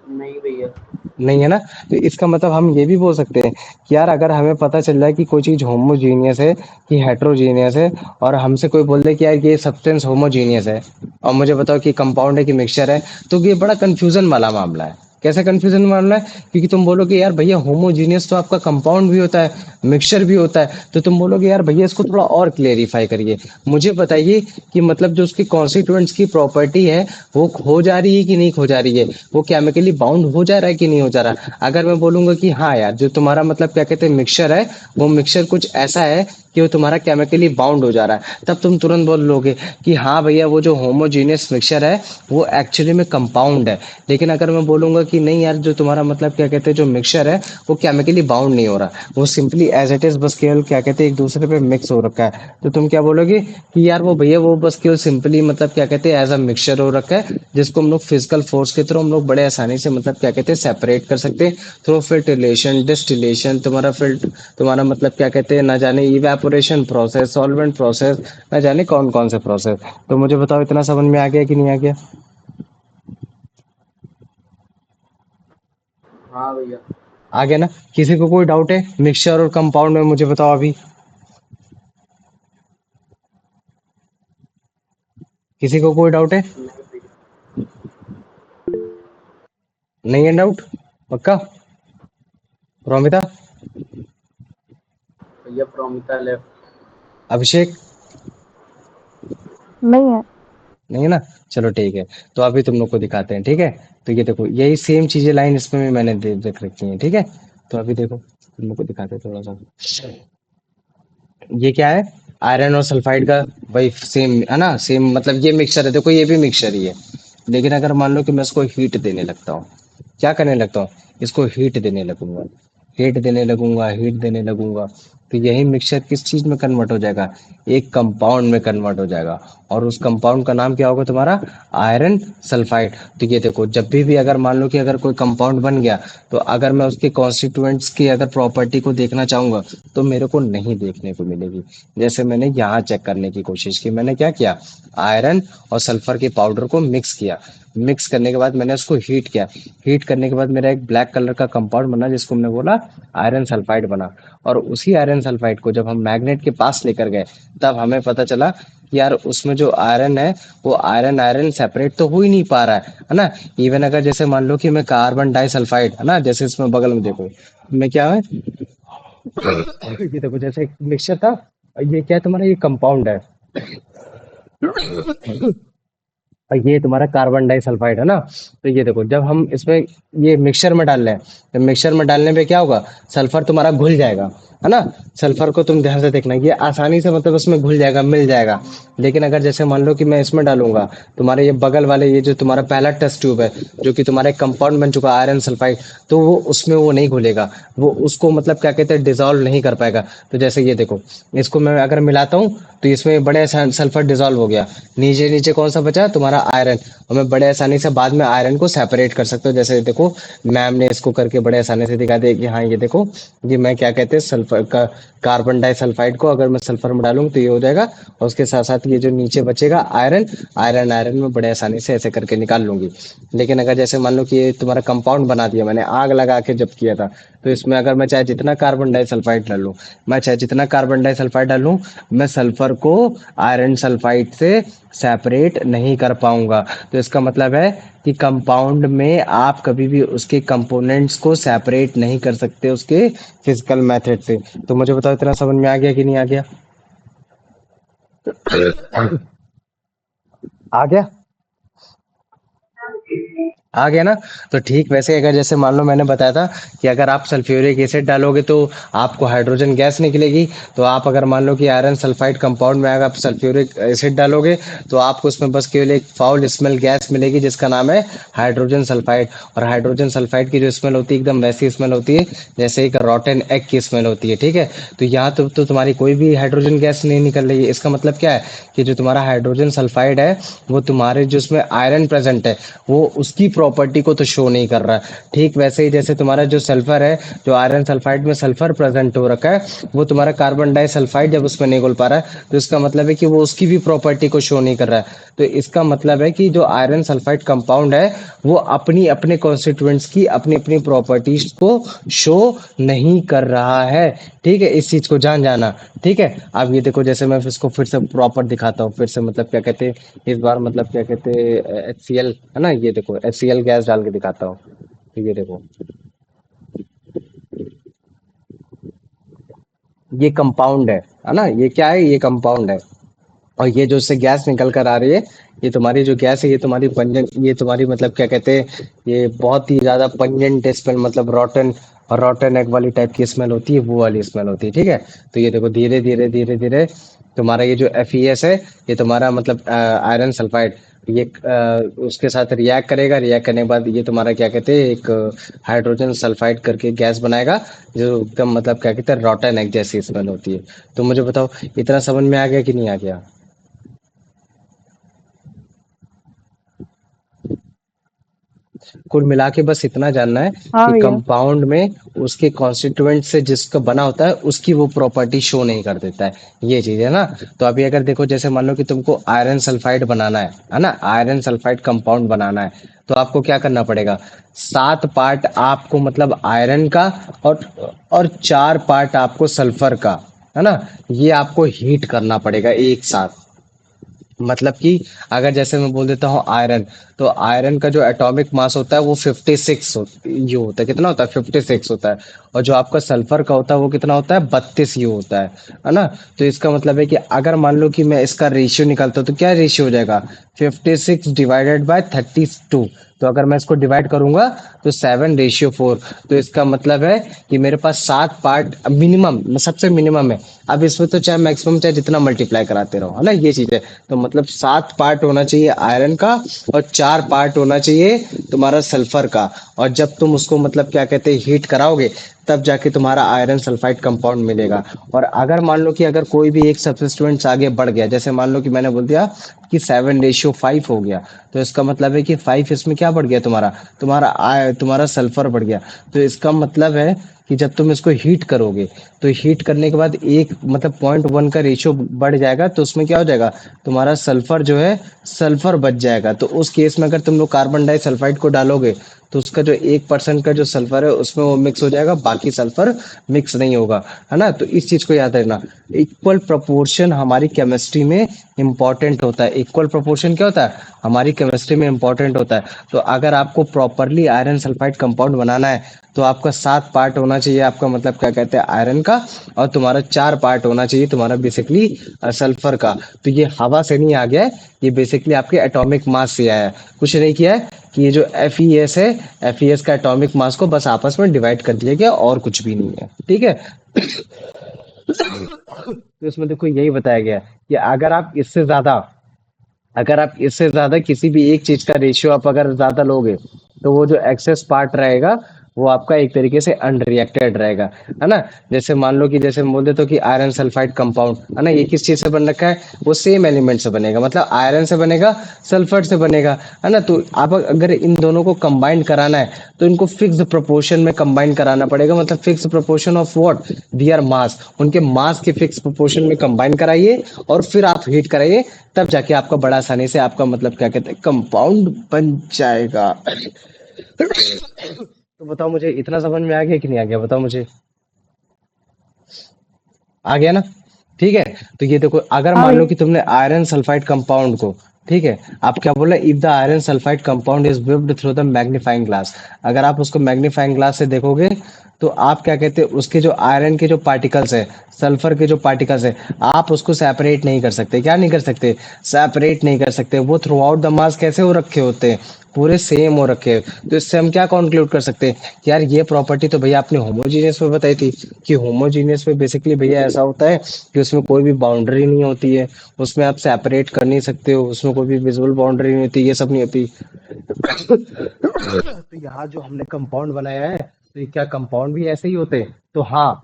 नहीं भैया। नहीं है ना? तो इसका मतलब हम ये भी बोल सकते हैं कि यार अगर हमें पता चल जाए कि कोई चीज होमोजीनियस है कि हेट्रोजीनियस है, और हमसे कोई बोल दे कि यार ये सब्सटेंस होमोजीनियस है, और मुझे बताओ कि कंपाउंड है कि मिक्सचर है, तो ये बड़ा कंफ्यूजन वाला मामला है। कैसे कंफ्यूजन मामला है? क्योंकि तुम बोलोगे यार भैया होमोजीनियस तो आपका कंपाउंड भी होता है, मिक्सचर भी होता है, तो तुम बोलोगे यार भैया इसको थोड़ा और क्लेरिफाई करिए, मुझे बताइए कि मतलब जो उसकी कॉन्स्टिट्यूएंट्स की प्रॉपर्टी है वो खो जा रही है कि नहीं खो जा रही है, वो केमिकली बाउंड हो जा रहा है कि नहीं हो जा रहा। अगर मैं बोलूंगा कि हाँ यार जो तुम्हारा मतलब क्या कहते हैं मिक्सचर है, वो मिक्सचर कुछ ऐसा है कि वो तुम्हारा केमिकली बाउंड हो जा रहा है, तब तुम तुरंत बोल लोगे कि हाँ भैया वो जो होमोजीनियस मिक्सचर है वो एक्चुअली में कंपाउंड है। लेकिन अगर मैं बोलूंगा कि नहीं यार जो तुम्हारा मतलब क्या कहते हैं जो मिक्सचर है वो केमिकली बाउंड नहीं हो रहा, वो सिंपली एज इट इज बस केवल क्या कहते हैं एक दूसरे पे मिक्स हो रखा है, तो तुम क्या बोलोगे कि यार वो भैया वो बस केवल सिंपली मतलब क्या कहते हैं एज अ मिक्सचर हो रखा है, जिसको हम लोग फिजिकल फोर्स के थ्रू हम लोग बड़े आसानी से मतलब क्या कहते हैं सेपरेट कर सकते हैं, थ्रू फिल्ट्रेशन, डिस्टिलेशन, तुम्हारा फिल्ट, तुम्हारा मतलब क्या कहते हैं ना जाने इवेपोरेशन प्रोसेस, सॉल्वेंट प्रोसेस, ना जाने कौन कौन से प्रोसेस। तो मुझे बताओ इतना समझ में आ गया कि नहीं आ गया? हाँ भैया। आ गया ना? किसी को कोई डाउट है मिक्सचर और कंपाउंड में, मुझे बताओ अभी। किसी को कोई डाउट है? नहीं भैया। नहीं है डाउट? पक्का? प्रोमिता? भैया प्रोमिता लेफ्ट। अभिषेक? नहीं है। नहीं है ना? चलो ठीक है। तो अभी तुम लोग को दिखाते हैं, ठीक है? तो ये देखो यही सेम चीजें लाइन इसमें भी मैंने देख रखी है, ठीक है? तो अभी देखो तुम लोग को दिखाते हैं थोड़ा सा। ये क्या है, आयरन और सल्फाइड का वही सेम है ना, सेम मतलब ये मिक्सचर है, देखो ये भी मिक्सचर ही है। लेकिन अगर मान लो कि मैं इसको हीट देने लगता हूँ, क्या करने लगता हूँ, इसको हीट देने लगूंगा, हीट देने लगूंगा, हीट देने लगूंगा, तो यही मिक्सचर किस चीज में कन्वर्ट हो जाएगा, एक कंपाउंड में कन्वर्ट हो जाएगा। और उस कंपाउंड का नाम क्या होगा तुम्हारा, आयरन सल्फाइड। तो ये देखो जब भी अगर मान लो कि अगर कोई कंपाउंड बन गया, तो अगर मैं उसके कॉन्स्टिट्यूएंट्स की अगर प्रॉपर्टी को देखना चाहूंगा तो मेरे को नहीं देखने को मिलेगी। जैसे मैंने यहाँ चेक करने की कोशिश की, मैंने क्या किया, आयरन और सल्फर के पाउडर को मिक्स किया, मिक्स करने के बाद मैंने उसको हीट किया, हीट करने के बाद मेरा एक ब्लैक कलर का कंपाउंड बना जिसको हमने बोला आयरन सल्फाइड बना। और उसी आयरन सल्फाइड को जब हम मैग्नेट के पास लेकर गए, तब हमें पता चला कि यार उसमें जो आयरन है वो आयरन आयरन सेपरेट तो हो ही नहीं पा रहा है ना। इवन अगर जैसे मान लो कि मैं कार्बन डाइसल्फाइड है ना, जैसे इसमें बगल में देखो मैं क्या है, ये देखो जैसे एक मिक्सचर था, ये क्या है तुम्हारा, ये कंपाउंड है, और ये तुम्हारा कार्बन डाइसल्फाइड है ना। तो ये देखो जब हम इसमें ये मिक्सचर में डाल रहे हैं, तो मिक्सचर में डालने पे क्या होगा, सल्फर तुम्हारा घुल जाएगा, है ना। सल्फर को तुम ध्यान से देखना, ये आसानी से मतलब उसमें घुल जाएगा, मिल जाएगा। लेकिन अगर जैसे मान लो कि मैं इसमें डालूंगा, तुम्हारे ये बगल वाले ये जो तुम्हारा पहला टेस्ट ट्यूब है, जो कि तुम्हारा एक कंपाउंड बन चुका है आयरन सल्फाइड, तो वो उसमें वो नहीं घुलेगा, वो उसको मतलब क्या कहते हैं डिजोल्व नहीं कर पाएगा। तो जैसे ये देखो, इसको मैं अगर मिलाता हूँ तो इसमें बड़े सल्फर डिजोल्व हो गया, नीचे नीचे कौन सा बचा, तुम्हारा आयरन। और मैं बड़े आसानी से बाद में आयरन को सेपरेट कर सकता हूँ। जैसे देखो मैम ने इसको करके बड़े आसानी से दिखा दिया कि हाँ ये देखो, ये मैं क्या कहते हैं सल्फर का कार्बन डाइसल्फाइड को अगर मैं सल्फर में डालूंगा तो ये हो जाएगा, और उसके साथ साथ ये जो नीचे बचेगा आयरन, आयरन आयरन में बड़े आसानी से ऐसे करके निकाल लूंगी। लेकिन अगर जैसे मान लो कि ये तुम्हारा कंपाउंड बना दिया मैंने आग लगा के जब किया था, तो इसमें अगर मैं चाहे जितना कार्बन डाइसल्फाइड डालूं, मैं चाहे जितना कार्बन डाइसल्फाइड डालूं, मैं सल्फर को आयरन सल्फाइड से सेपरेट नहीं कर पाऊंगा। तो इसका मतलब है कि कंपाउंड में आप कभी भी उसके कंपोनेंट्स को सेपरेट नहीं कर सकते उसके फिजिकल मेथड से। तो मुझे बताओ इतना समझ में आ गया कि नहीं आ गया? आ गया? आ गया ना? तो ठीक वैसे अगर जैसे मान लो मैंने बताया था कि अगर आप सल्फ्यूरिक एसिड डालोगे तो आपको हाइड्रोजन गैस निकलेगी। तो आप अगर मान लो कि आयरन सल्फाइड कंपाउंड में अगर आप सल्फ्यूरिक एसिड डालोगे तो आपको उसमें बस केवल एक फाउल स्मेल गैस मिलेगी जिसका नाम है हाइड्रोजन सल्फाइड। और हाइड्रोजन सल्फाइड की जो स्मेल होती है एकदम वैसी स्मेल होती है जैसे एक रॉटन एग की स्मेल होती है। ठीक है, तो यहाँ तो तुम्हारी कोई भी हाइड्रोजन गैस नहीं निकल रही है। इसका मतलब क्या है कि जो तुम्हारा हाइड्रोजन सल्फाइड है वो तुम्हारे जो उसमें आयरन प्रेजेंट है वो उसकी प्रॉपर्टी को तो शो नहीं कर रहा है। ठीक वैसे ही जैसे तुम्हारा जो सल्फर है, जो आयरन सल्फाइड में सल्फर प्रेजेंट हो रखा है, वो तुम्हारा कार्बन डाइसल्फाइड जब उसमें नहीं घुल पा रहा है तो इसका मतलब है कि वो उसकी भी प्रॉपर्टी को शो नहीं कर रहा है। तो इसका मतलब है कि जो आयरन सल्फाइड कंपाउंड है वो अपनी अपने कॉन्स्टिट्यूएंट्स की अपनी अपनी प्रॉपर्टीज को शो नहीं कर रहा है। ठीक है, इस चीज को जान जाना। ठीक है, अब ये देखो जैसे मैं इसको फिर से प्रॉपर दिखाता हूँ, फिर से मतलब क्या कहते हैं इस बार, मतलब क्या कहते हैं HCl है ना, ये देखो HCl गैस डाल के दिखाता हूँ। तो ये देखो ये कंपाउंड है ना, ये क्या है, ये कंपाउंड है। और ये जो इससे गैस निकल कर आ रही है, ये तुम्हारी जो गैस है ये तुम्हारी पंजेंट, ये तुम्हारी मतलब क्या कहते हैं, ये बहुत ही ज्यादा पंजेंट स्मेल, मतलब रॉटन और रॉटन एग वाली टाइप की स्मेल होती है, वो वाली स्मेल होती है। ठीक है, तो ये देखो धीरे धीरे धीरे धीरे तुम्हारा ये जो FeS है ये तुम्हारा मतलब आयरन सल्फाइड ये उसके साथ रिएक्ट करेगा। रिएक्ट करने के बाद ये तुम्हारा क्या कहते हैं एक हाइड्रोजन सल्फाइड करके गैस बनाएगा जो एकदम मतलब क्या कहते हैं रॉटन एग जैसी स्मेल होती है। तो मुझे बताओ इतना समझ में आ गया कि नहीं आ गया? कुल मिला के बस इतना जानना है हाँ कि भैया। कंपाउंड में उसके कॉन्स्टिट्यूएंट से जिसका बना होता है उसकी वो प्रॉपर्टी शो नहीं कर देता है, ये चीज है ना। तो अभी अगर देखो जैसे मान लो कि तुमको आयरन सल्फाइड बनाना है ना, आयरन सल्फाइड कंपाउंड बनाना है, तो आपको क्या करना पड़ेगा, 7 पार्ट आपको मतलब आयरन का और 4 पार्ट आपको सल्फर का, है ना, ये आपको हीट करना पड़ेगा एक साथ। मतलब कि अगर जैसे मैं बोल देता हूँ आयरन, तो आयरन का जो एटॉमिक मास होता है वो 56 यू होता है। कितना होता है? 56 होता है। और जो आपका सल्फर का होता है वो कितना होता है? 32 यू होता है ना। तो इसका मतलब है कि अगर मान लो कि मैं इसका रेशियो निकालता हूँ तो क्या रेशियो हो जाएगा? 56 डिवाइडेड बाय 32। तो अगर मैं इसको डिवाइड करूंगा तो 7:4। तो इसका मतलब है कि मेरे पास 7 पार्ट मिनिमम, सबसे मिनिमम है। अब इसमें तो चाहे मैक्सिमम चाहे जितना मल्टीप्लाई कराते रहो, है ना, ये चीज है। तो मतलब 7 पार्ट होना चाहिए आयरन का और 4 पार्ट होना चाहिए तुम्हारा सल्फर का। और जब तुम उसको मतलब क्या कहते हैं हीट कराओगे तब जाके तुम्हारा आयरन सल्फाइड कंपाउंड मिलेगा। और अगर मान लो कि अगर कोई भी एक सब्सिस्टेंस आगे बढ़ गया, जैसे मान लो कि मैंने बोल दिया कि 7:5 हो गया, तो इसका मतलब है कि 5 इसमें क्या बढ़ गया, तुम्हारा तुम्हारा तुम्हारा सल्फर बढ़ गया। तो इसका मतलब है कि जब तुम इसको हीट करोगे तो हीट करने के बाद एक मतलब 0.1 का रेशियो बढ़ जाएगा, तो उसमें क्या हो जाएगा, तुम्हारा सल्फर जो है सल्फर बच जाएगा। तो उस केस में अगर तुम लोग कार्बन डाइसल्फाइड को डालोगे तो उसका जो 1% का जो सल्फर है उसमें वो मिक्स हो जाएगा, बाकी सल्फर मिक्स नहीं होगा, है ना। तो इस चीज को याद रखना, इक्वल प्रोपोर्शन हमारी केमिस्ट्री में इंपॉर्टेंट होता है। इक्वल प्रोपोर्शन क्या होता है हमारी केमिस्ट्री में इंपॉर्टेंट होता है। तो अगर आपको प्रॉपरली आयरन सल्फाइड कंपाउंड बनाना है तो आपका 7 पार्ट होना चाहिए, आपका मतलब क्या कहते हैं आयरन का, और तुम्हारा 4 पार्ट होना चाहिए तुम्हारा बेसिकली सल्फर का। तो ये हवा से नहीं आ गया है, ये बेसिकली आपके एटॉमिक मास से आया है, कुछ नहीं किया है। कि ये जो FeS है, FeS का एटॉमिक मास को बस आपस में डिवाइड कर दिया गया और कुछ भी नहीं है। ठीक है, तो इसमें देखो यही बताया गया है कि अगर आप इससे ज्यादा किसी भी एक चीज का रेशियो आप अगर ज्यादा लोगे तो वो जो एक्सेस पार्ट रहेगा वो आपका एक तरीके से अनरिएक्टेड रहेगा, है ना। जैसे मान लो कि जैसे मैं बोल देता हूँ कि आयरन सल्फाइड कंपाउंड, है ना, ये किस चीज से बन रखा है, वो सेम एलिमेंट से बनेगा, मतलब आयरन से बनेगा, सल्फर से बनेगा, है ना। तो आप अगर इन दोनों को कंबाइन कराना है तो इनको फिक्स प्रोपोर्शन में कंबाइन कराना पड़ेगा, मतलब फिक्स प्रोपोर्शन ऑफ व्हाट, दियर मास, उनके मास के फिक्स प्रोपोर्शन में कंबाइन कराइए और फिर आप हीट कराइए, तब जाके आपका बड़ा आसानी से आपका मतलब क्या कहते हैं कंपाउंड बन जाएगा। तो तो बताओ मुझे, इतना समझ में आ गया कि नहीं आ गया, बताओ मुझे। आ गया ना? ठीक है। तो ये देखो, अगर हाँ मान लो भैया। कि तुमने आयरन सल्फाइड कंपाउंड को, ठीक है, आप क्या बोला, if the iron sulphide compound is whipped through the magnifying glass, अगर आप उसको मैग्नीफाइंग ग्लास से देखोगे तो आप क्या कहते हैं, उसके जो आयरन के जो पार्टिकल्स है, सल्फर के जो पार्टिकल्स है, आप उसको सेपरेट नहीं कर सकते। क्या नहीं कर सकते? सेपरेट नहीं कर सकते। वो थ्रू आउट द मास कैसे हो रखे होते हैं? पूरे सेम हो रखे हैं। तो इससे हम क्या कंक्लूड कर सकते हैं कि यार ये प्रॉपर्टी तो भैया आपने होमोजीनियस में बताई थी, कि होमोजीनियस में बेसिकली भैया ऐसा होता है कि उसमें कोई भी बाउंड्री नहीं होती है, उसमें आप सेपरेट कर नहीं सकते हो, उसमें कोई भी विजुअल बाउंड्री नहीं होती, ये सब नहीं होती। तो यहाँ जो हमने कंपाउंड बनाया है, तो ये क्या कंपाउंड भी ऐसे ही होते हैं? तो हाँ,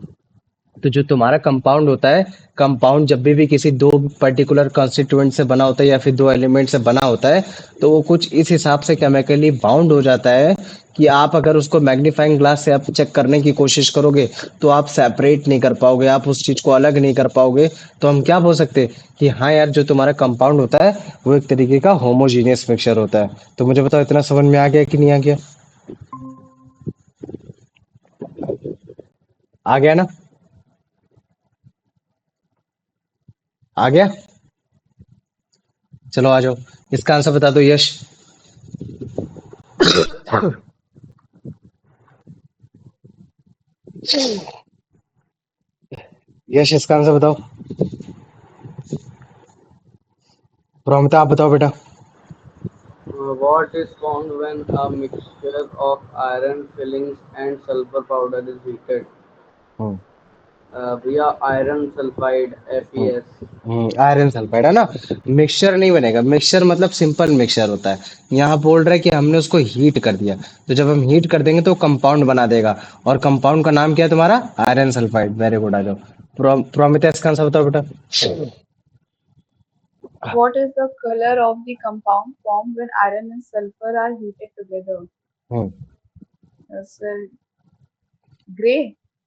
तो जो तुम्हारा कंपाउंड होता है, कंपाउंड जब भी किसी दो पर्टिकुलर कॉन्स्टिट्यूएंट से बना होता है या फिर दो एलिमेंट से बना होता है, तो वो कुछ इस हिसाब से केमिकली बाउंड हो जाता है कि आप अगर उसको मैग्नीफाइंग ग्लास से आप चेक करने की कोशिश करोगे तो आप सेपरेट नहीं कर पाओगे, आप उस चीज को अलग नहीं कर पाओगे। तो हम क्या बोल सकते हैं कि हाँ यार, जो तुम्हारा कंपाउंड होता है वो एक तरीके का होमोजीनियस मिक्सचर होता है। तो मुझे बताओ, इतना समझ में आ गया कि नहीं आ गया? आ गया ना? आ गया? चलो आ जाओ, इसका आंसर बता दो, यश। यश, इसका आंसर बताओ। प्रोमिता, आप बताओ बेटा। What is found when a mixture of iron fillings and sulfur powder is heated? हम्म भैया आयरन सल्फाइड हम्म FeS। आयरन सल्फाइड है ना? मिक्सचर नहीं बनेगा। मिक्सचर मतलब सिंपल मिक्सचर होता है। यहाँ बोल रहा है कि हमने उसको हीट कर दिया, तो जब हम हीट कर देंगे तो कंपाउंड बना देगा, और कंपाउंड का नाम क्या है तुम्हारा? Iron sulphide. वेरी गुड, आ जाओ। प्रोमिता, इसका आंसर बताओ बेटा। What is the color of the compound formed when iron and sulfur are heated together? Hmm Sir, gray.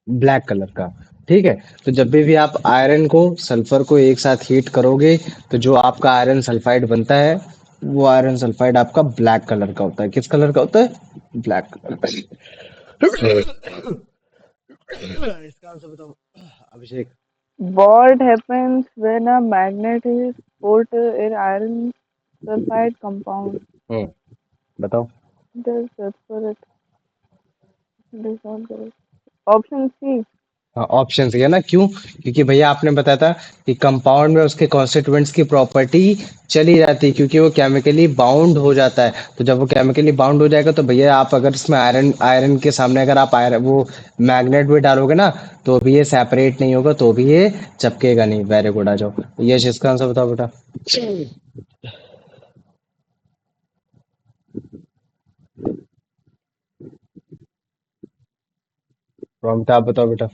Black colour का। ठीक है। तो जब भी आप आयरन को, सल्फर को एक साथ हीट करोगे, तो जो आपका आयरन सल्फाइड बनता है, वो आयरन सल्फाइड आपका ब्लैक कलर का होता है। किस कलर का होता है? ब्लैक कलर का। इसका आंसर बताओ, अभिषेक। What happens when a magnet is put in iron sulfide compound? हम्म बताओ। The sulfur dissolve. Option C. हाँ, ऑप्शन है ना, क्यों? क्योंकि भैया आपने बताया था कि कंपाउंड में उसके कॉन्स्टिट्यूएंट्स की प्रॉपर्टी चली जाती है, क्योंकि वो केमिकली बाउंड हो जाता है। तो जब वो केमिकली बाउंड हो जाएगा, तो भैया आप अगर इसमें आयरन आयरन के सामने अगर आप आयरन वो मैग्नेट भी डालोगे ना, तो भी ये सेपरेट नहीं होगा, तो भी ये चपकेगा नहीं। वेरी गुड, आ जाओ। ये इसका आंसर बताओ बेटा। प्रॉम्प्ट आप बताओ बेटा।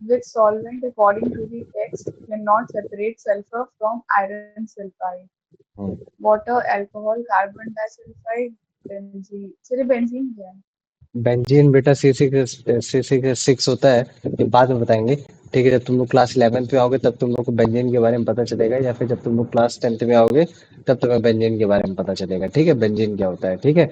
Which solvent, according to the text, cannot separate sulfur from iron sulfide? Hmm Water, alcohol, carbon disulfide, benzene. चलिए benzene क्या है? बेंजीन बेटा C6 होता है। ये बाद में बताएंगे। ठीक है, जब तुम लोग क्लास 11th में आओगे तब तुम लोग को बेंजीन के बारे में पता चलेगा, या फिर जब तुम लोग क्लास 10th में आओगे तब तुम्हें बेंजीन के बारे में पता चलेगा। ठीक है, बेंजीन क्या होता है। ठीक है।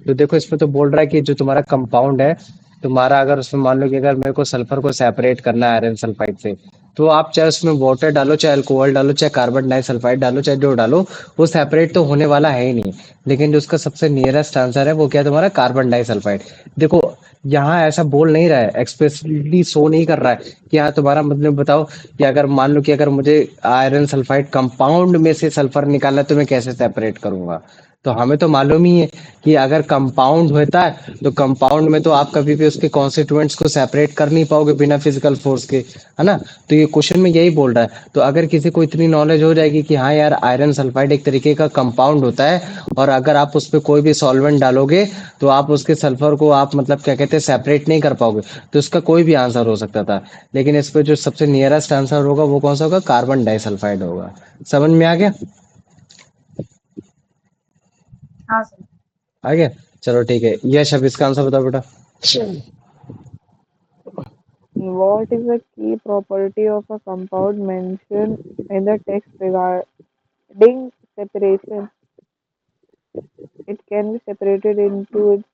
तो देखो, इसमें तो बोल रहा है कि जो तुम्हारा कंपाउंड है, तुम्हारा अगर उसमें मान लो कि अगर मेरे को सल्फर को सेपरेट करना है आयरन सल्फाइड से, तो आप चाहे उसमें वाटर डालो, चाहे अल्कोहल डालो, चाहे कार्बन डाइसल्फाइड डालो, चाहे जो डालो, वो सेपरेट तो होने वाला है ही नहीं। लेकिन जो उसका सबसे नियरेस्ट आंसर है वो क्या है तुम्हारा? Carbon disulphide. देखो, यहाँ ऐसा बोल नहीं रहा है, एक्सप्रेसली शो नहीं कर रहा है कि हाँ तुम्हारा मतलब बताओ कि अगर मान लो कि अगर मुझे आयरन सल्फाइड कंपाउंड में से सल्फर निकालना है तो मैं कैसे सेपरेट करूंगा? तो हमें तो मालूम ही है कि अगर कंपाउंड होता है तो कंपाउंड में तो आप कभी भी उसके कॉन्स्टिट्यूएंट्स को सेपरेट कर नहीं पाओगे बिना फिजिकल फोर्स के, है ना? तो ये क्वेश्चन में यही बोल रहा है। तो अगर किसी को इतनी नॉलेज हो जाएगी कि हाँ यार, आयरन सल्फाइड एक तरीके का कंपाउंड होता है, और अगर आप उस पर कोई भी सॉल्वेंट डालोगे तो आप उसके सल्फर को आप मतलब क्या कहते हैं, सेपरेट नहीं कर पाओगे, तो इसका कोई भी आंसर हो सकता था। लेकिन इस पे जो सबसे नियरेस्ट आंसर होगा वो कौन सा होगा? कार्बन डाइसल्फाइड होगा। समझ में आ गया? हाँ सर। आ गया। चलो ठीक है, यश, अब इसका आंसर बताओ बेटा। What is the key property of a compound mentioned in the text regarding separation? It can be separated into its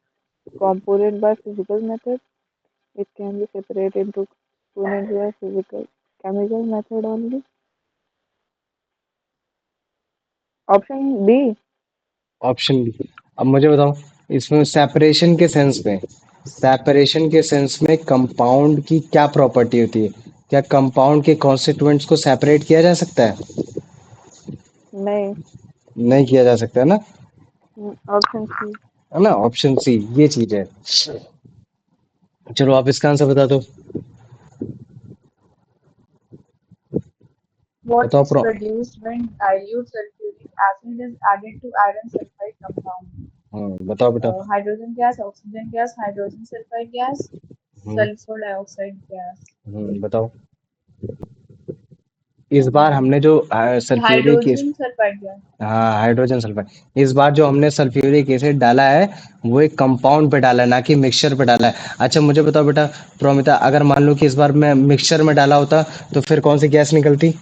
component by physical method. It can be separated into components by physical chemical method only. Option B. Option B. अब मुझे बताओ, इसमें separation के sense में compound की क्या property होती है? क्या कंपाउंड के कॉन्स्टिट्यूएंट्स को सेपरेट किया जा सकता है? नहीं। नहीं किया जा सकता है ना? Option C. है ना, ऑप्शन सी ये चीज है। चलो आप इसका आंसर बता दो। What बताओ is produced when dilute sulfuric acid is added to iron sulfide compound? बताओ बेटा। Hydrogen gas, oxygen gas, hydrogen sulfide gas, हम्म, sulfur dioxide gas. बताओ। इस बार हमने जो सल्फ्यूरिक, Hydrogen sulfide gas. हाँ हाइड्रोजन सल्फाइड, इस बार जो हमने सल्फ्यूरिक एसिड डाला है वो एक कंपाउंड पे डाला है, ना कि मिक्सचर पे डाला है। अच्छा मुझे बताओ बेटा प्रोमिता, अगर मान लो कि इस बार मैं मिक्सचर में डाला होता तो फिर कौन सी गैस निकलती?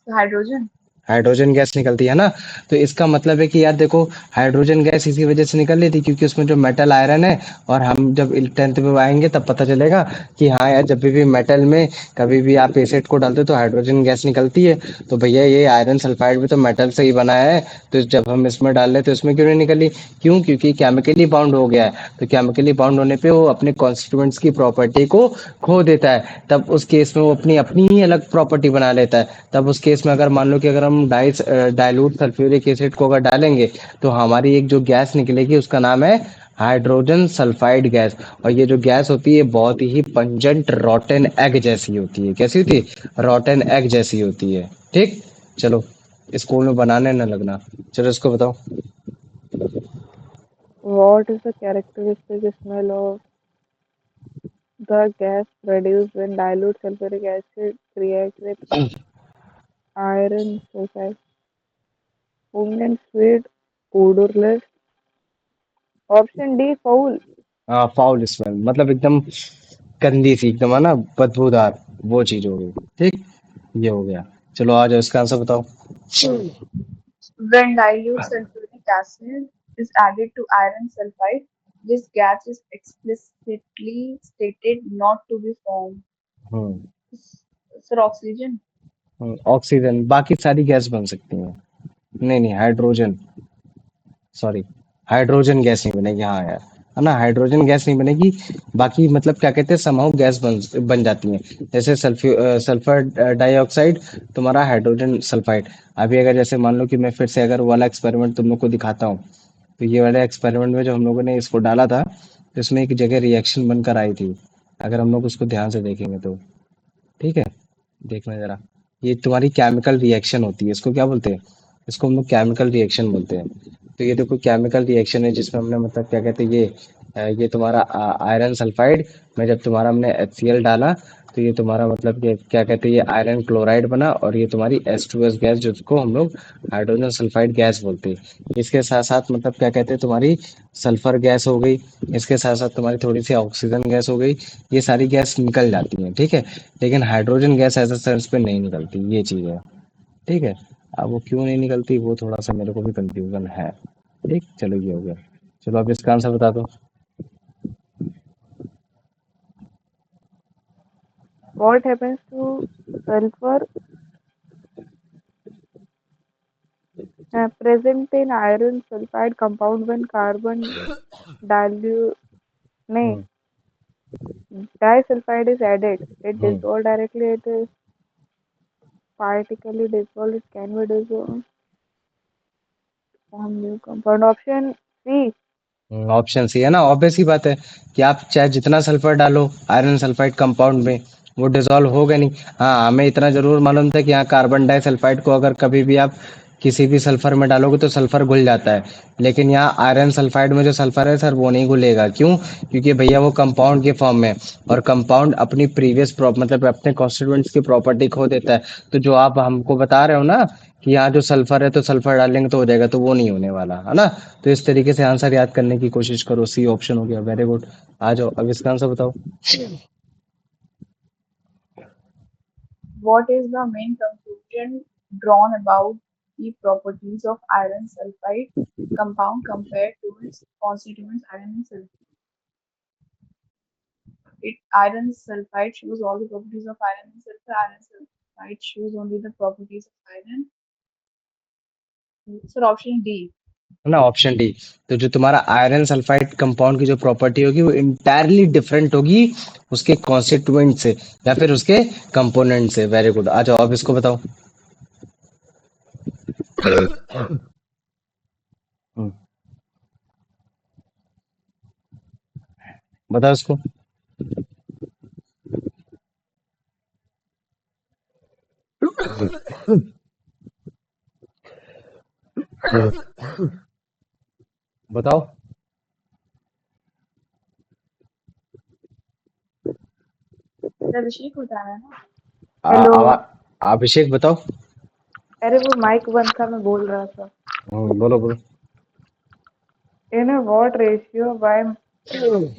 Hydrogen. हाइड्रोजन गैस निकलती है ना। तो इसका मतलब है कि यार देखो, हाइड्रोजन गैस इसी वजह से निकल रही थी क्योंकि उसमें जो मेटल आयरन है, और हम जब 10th में आएंगे तब पता चलेगा कि हाँ यार, जब भी मेटल में कभी भी आप एसिड को डालते हो तो हाइड्रोजन गैस निकलती है। तो भैया ये आयरन सल्फाइड भी तो मेटल से ही बना है, तो जब हम इसमें डाल रहे तो इसमें क्यों नहीं निकली? क्यों? क्योंकि केमिकली बाउंड हो गया है। तो केमिकली बाउंड होने पे वो अपने कॉन्स्टिट्यूएंट्स की प्रॉपर्टी को खो देता है, तब उस केस में वो अपनी अपनी ही अलग प्रॉपर्टी बना लेता है। तब उस केस में अगर मान लो कि अगर हम डाइल्यूट सल्फ्यूरिक एसिड को अगर डालेंगे तो हमारी एक जो गैस निकलेगी उसका नाम है हाइड्रोजन सल्फाइड गैस। और ये जो गैस होती है बहुत ही पंजेंट रॉटन एग जैसी होती है। कैसी होती है? रॉटन एग जैसी होती है। ठीक, चलो स्कूल में बनाने न लगना। चलो इसको बताओ। What is the characteristic smell of the gas produced when dilute sulfuric acid reacts with iron sulfide? Pungent, sweet, odorless. Option D. Foul. हाँ फाउल स्मेल, मतलब एकदम गंदी सी, एकदम है ना, बदबूदार, वो चीज हो गई। ठीक, ये हो गया। चलो आ जाओ इसका आंसर बताओ। When dilute sulfuric acid is added to iron sulfide, this gas is explicitly stated not to be formed. Hmm Sir, oxygen. Oxygen, बाकी सारी गैस बन सकती हैं। नहीं नहीं, हाइड्रोजन, सॉरी, हाइड्रोजन गैस नहीं बनेगी। हाँ यार, है ना, हाइड्रोजन गैस नहीं बनेगी। बाकी मतलब क्या कहते हैं, समहाउ गैस बन बन जाती हैं। जैसे सल्फर डाइऑक्साइड तुम्हारा हाइड्रोजन सल्फाइड। अभी अगर जैसे मान लो कि मैं फिर से अगर वो वाला एक्सपेरिमेंट तुम लोग को दिखाता हूँ, तो ये वाले एक्सपेरिमेंट में जो हम लोगों ने इसको डाला था, तो इसमें एक जगह रिएक्शन बनकर आई थी। अगर हम लोग उसको ध्यान से देखेंगे तो, ठीक है, देखना जरा। ये तुम्हारी केमिकल रिएक्शन होती है, इसको क्या बोलते हैं? इसको हम लोग केमिकल रिएक्शन बोलते हैं। तो ये देखो केमिकल रिएक्शन है जिसमें हमने मतलब क्या कहते हैं, ये तुम्हारा आयरन सल्फाइड में जब तुम्हारा हमने HCl डाला, तो ये तुम्हारा मतलब ये क्या कहते हैं, ये आयरन क्लोराइड बना, और ये तुम्हारी H2S गैस जिसको हम लोग हाइड्रोजन सल्फाइड गैस बोलते हैं। इसके साथ साथ मतलब क्या कहते हैं, तुम्हारी सल्फर गैस हो गई, इसके साथ साथ तुम्हारी थोड़ी सी ऑक्सीजन गैस हो गई। ये सारी गैस निकल जाती हैं, ठीक है। लेकिन हाइड्रोजन गैस ऐसा सेंस पे नहीं निकलती, ये चीज़ है। ठीक है, अब वो क्यों नहीं निकलती वो थोड़ा सा मेरे को भी कंफ्यूजन है। ठीक, चलो ये हो गया। चलो अब इसका आंसर बता दो। What happens to sulfur present in iron sulfide compound when carbon dilute? नहीं, हम्म disulfide is added. It hmm dissolves directly. It is partically dissolved. It can be dissolved. Form new compound. Option C. Option C है ना, obvious ही बात है कि आप चाहे जितना sulphur डालो आयरन सल्फाइड कंपाउंड में, वो डिसॉल्व होगा नहीं। हाँ, हमें इतना जरूर मालूम था कि हाँ कार्बन डाइसल्फाइड को अगर कभी भी आप किसी भी सल्फर में डालोगे तो सल्फर घुल जाता है। लेकिन यहाँ आयरन सल्फाइड में जो सल्फर है सर वो नहीं घुलेगा। क्यों? क्योंकि भैया वो कंपाउंड के फॉर्म में है, और कंपाउंड अपनी प्रीवियस मतलब अपने कॉन्स्टिट्यूएंट्स की प्रॉपर्टी खो देता है। तो जो आप हमको बता रहे हो ना कि यहाँ जो सल्फर है तो सल्फर डालेंगे तो हो जाएगा, तो वो नहीं होने वाला, है ना। तो इस तरीके से आंसर याद करने की कोशिश करो। सी ऑप्शन हो गया, वेरी गुड। आ जाओ अब इसका आंसर बताओ। What is the main conclusion drawn about the properties of iron sulfide compound compared to its constituents iron and sulfur. Iron sulfide shows all the properties of iron and sulfur. Iron sulfide shows only the properties of iron. So option D. है ना, option D. तो जो तुम्हारा iron sulphide compound की जो property होगी वो entirely different होगी उसके कॉन्स्टिट्यूएंट से या फिर उसके कंपोनेंट से। वेरी गुड, आ जाओ अब इसको बताओ। हम्म, बताओ इसको। बताओ। अभिषेक होता है ना। हेलो। अभिषेक बताओ। अरे वो माइक बंद था, मैं बोल रहा था। बोलो बोलो। In a what ratio by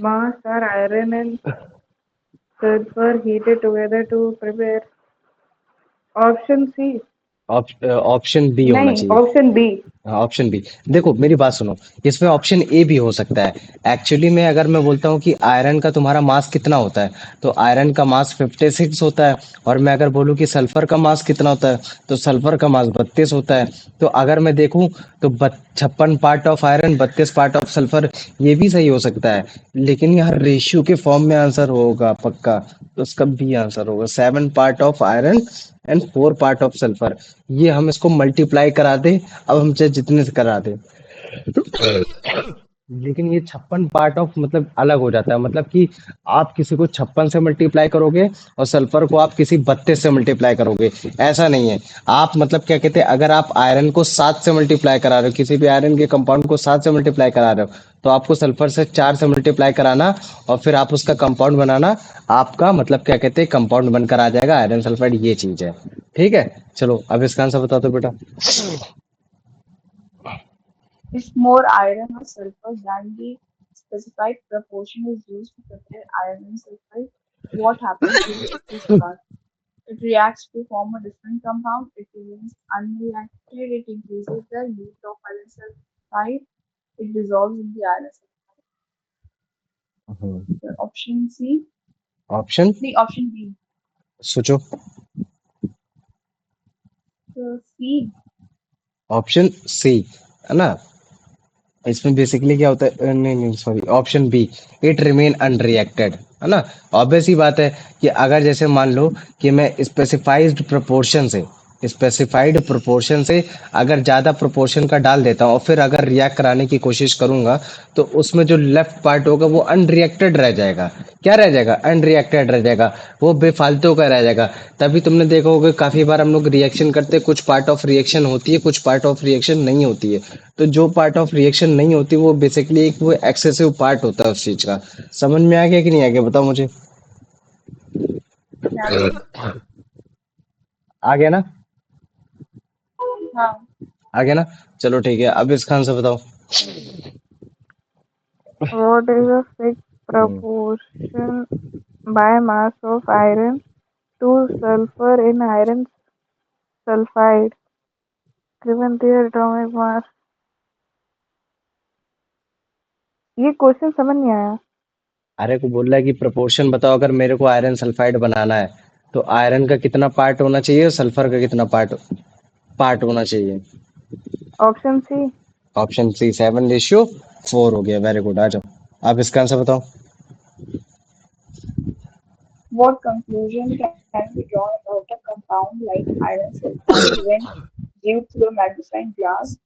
mass are iron and sulfur heated together to prepare? Option C. Option B होना नहीं, चाहिए। Option B. Option B. देखो मेरी बात सुनो, इसमें ऑप्शन ए भी हो सकता है। एक्चुअली में अगर मैं बोलता हूँ कि आयरन का तुम्हारा मास कितना होता है तो आयरन का मास 56 होता है, और मैं अगर बोलूँ कि सल्फर का मास कितना होता है तो सल्फर का मास 32 होता है। तो अगर मैं देखूं तो 56 part of iron 32 part of sulphur, ये भी सही हो सकता है। लेकिन यहाँ रेशियो के फॉर्म में आंसर होगा पक्का, तो उसका बी आंसर होगा 7 part of iron and 4 part of sulphur. ये हम इसको मल्टीप्लाई करा दे, अब हम चाहे जितने से करा दे, लेकिन ये 56 पार्ट ऑफ मतलब अलग हो जाता है। मतलब कि आप किसी को 56 से मल्टीप्लाई करोगे और सल्फर को आप किसी 32 से मल्टीप्लाई करोगे, ऐसा नहीं है। आप मतलब क्या कहते हैं, अगर आप आयरन को 7 से मल्टीप्लाई करा रहे हो, किसी भी आयरन के कंपाउंड को 7 से मल्टीप्लाई करा रहे हो, तो आपको सल्फर से 4 से मल्टीप्लाई कराना और फिर आप उसका कंपाउंड बनाना, आपका मतलब क्या कहते हैं कंपाउंड बनकर आ जाएगा आयरन सल्फाइड। ये चीज है, ठीक है। चलो अब इसका आंसर बता दो बेटा। If more iron or sulfur than the specified proportion is used to prepare iron sulfide, what happens to the excess part? It reacts to form a different compound. It remains unreacted. It increases the yield of iron sulfide. It dissolves in the iron sulfide. The option C. Option The option B. सोचो। So C. Option C, है ना। इसमें basically क्या होता है, नहीं नहीं sorry, option B, it remain unreacted, है ना। ऑब्वियस ही बात है कि अगर जैसे मान लो कि मैं स्पेसिफाइड प्रोपोर्शन से अगर ज्यादा प्रोपोर्शन का डाल देता हूँ और फिर अगर रिएक्ट कराने की कोशिश करूंगा तो उसमें जो लेफ्ट पार्ट होगा वो अनरिएक्टेड रह जाएगा। क्या रह जाएगा? अनरिएक्टेड रह जाएगा, वो बेफालतू का रह जाएगा। तभी तुमने देखा होगा काफी बार हम लोग रिएक्शन करते हैं, कुछ पार्ट ऑफ रिएक्शन होती है, कुछ पार्ट ऑफ रिएक्शन नहीं होती है। तो जो पार्ट ऑफ रिएक्शन नहीं होती वो बेसिकली एक वो एक्सेसिव पार्ट होता है उस चीज का। समझ में आ गया कि नहीं आ गया बताओ मुझे। आ गया ना? हाँ. आ गया ना? चलो ठीक है, अब इसका आंसर बताओ। What is the fixed proportion by mass of iron to sulfur in iron sulfide given their atomic mass? ये क्वेश्चन समझ नहीं आया। अरे को बोल रहा है कि प्रोपोर्शन बताओ, अगर मेरे को आयरन सल्फाइड बनाना है तो आयरन का कितना पार्ट होना चाहिए और सल्फर का कितना पार्ट पार्ट होना चाहिए। Option C. ऑप्शन सी 7:4 हो गया। वेरी गुड, आ जाओ आप इसका आंसर बताओ। What conclusion can be drawn about a compound like iron sulfide when viewed through a magnifying glass,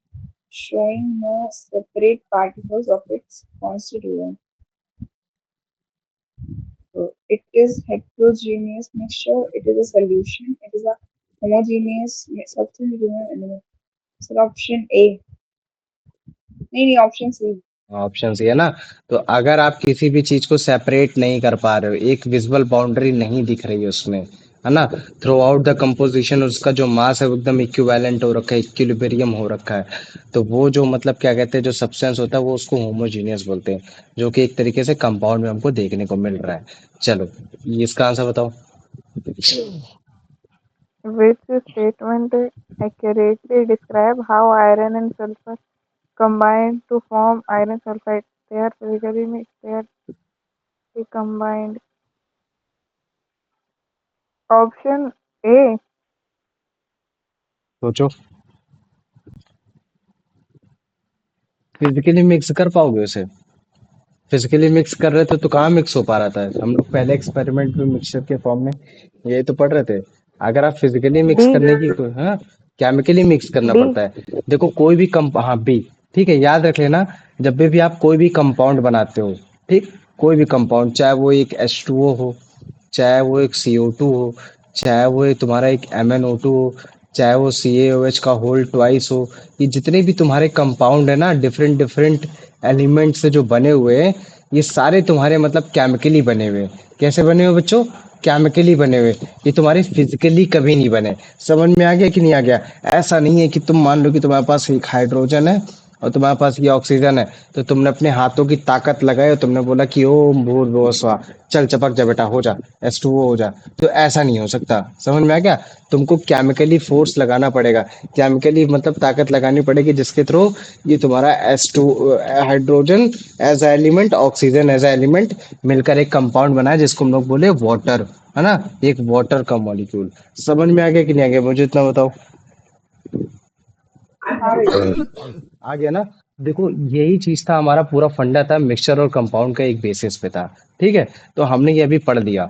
showing no separate particles of its constituent? So it is heterogeneous mixture. It is a solution. It is a homogeneous substance. So option A. नहीं option C. Option C है ना। तो अगर आप किसी भी चीज को सेपरेट नहीं कर पा रहे हो, एक विजुअल बाउंड्री नहीं दिख रही है उसमें, है ना, थ्रू आउट द कंपोजिशन उसका जो मास है वो एकदम इक्विवेलेंट हो रखा है, इक्विलिब्रियम हो रखा है, तो वो जो मतलब क्या कहते हैं जो सब्सटेंस होता है वो उसको होमोजीनियस बोलते हैं, जो कि एक तरीके से कंपाउंड में हमको देखने को मिल रहा है। चलो ये इसका आंसर बताओ। Which statement accurately describe how iron and sulfur combine to form iron sulfide? They are physically mixed. They are combined. Option A. सोचो, फिजिकली मिक्स कर पाओगे उसे? फिजिकली मिक्स कर रहे थे तो कहाँ मिक्स हो पा रहा था? हम लोग पहले एक्सपेरिमेंट में मिक्सचर के फॉर्म में यही तो पढ़ रहे थे। अगर आप फिजिकली मिक्स D. करने की हाँ, केमिकली मिक्स करना D. पड़ता है। देखो कोई भी हाँ बी, ठीक है, याद रख लेना। जब भी आप कोई भी कंपाउंड बनाते हो, ठीक, कोई भी कंपाउंड, चाहे वो एक H2O हो, चाहे वो एक CO2 हो, चाहे वो एक तुम्हारा एक MnO2 हो, चाहे वो CaOH का होल ट्वाइस हो, ये जितने भी तुम्हारे कंपाउंड है ना, डिफरेंट डिफरेंट एलिमेंट से जो बने हुए हैं, ये सारे तुम्हारे मतलब केमिकली बने हुए हैं। कैसे बने हुए बच्चों? केमिकली बने हुए। ये तुम्हारे फिजिकली कभी नहीं बने। समझ में आ गया कि नहीं आ गया? ऐसा नहीं है कि तुम मान लो कि तुम्हारे पास एक हाइड्रोजन है और तुम्हारे पास ये ऑक्सीजन है, तो तुमने अपने हाथों की ताकत लगाई और तुमने बोला कि ओम भूर्भुवः स्वः, चल चपक जा बेटा, हो जा, H2O हो जा। तो ऐसा नहीं हो सकता। समझ में आ गया? तुमको केमिकली फोर्स लगाना पड़ेगा, केमिकली मतलब ताकत लगानी पड़ेगी, जिसके थ्रू ये तुम्हारा H2 hydrogen as a element, oxygen as a element मिलकर एक कंपाउंड बना है, जिसको हम लोग बोले वाटर, है ना? एक वाटर का मॉलिक्यूल। समझ में आ गया कि नहीं आ गया? मुझे इतना बताओ। हाँ भैया। आ गया ना? देखो यही चीज था, हमारा पूरा फंडा था, मिक्सचर और कंपाउंड का एक बेसिस पे था। ठीक है, तो हमने ये अभी पढ़ लिया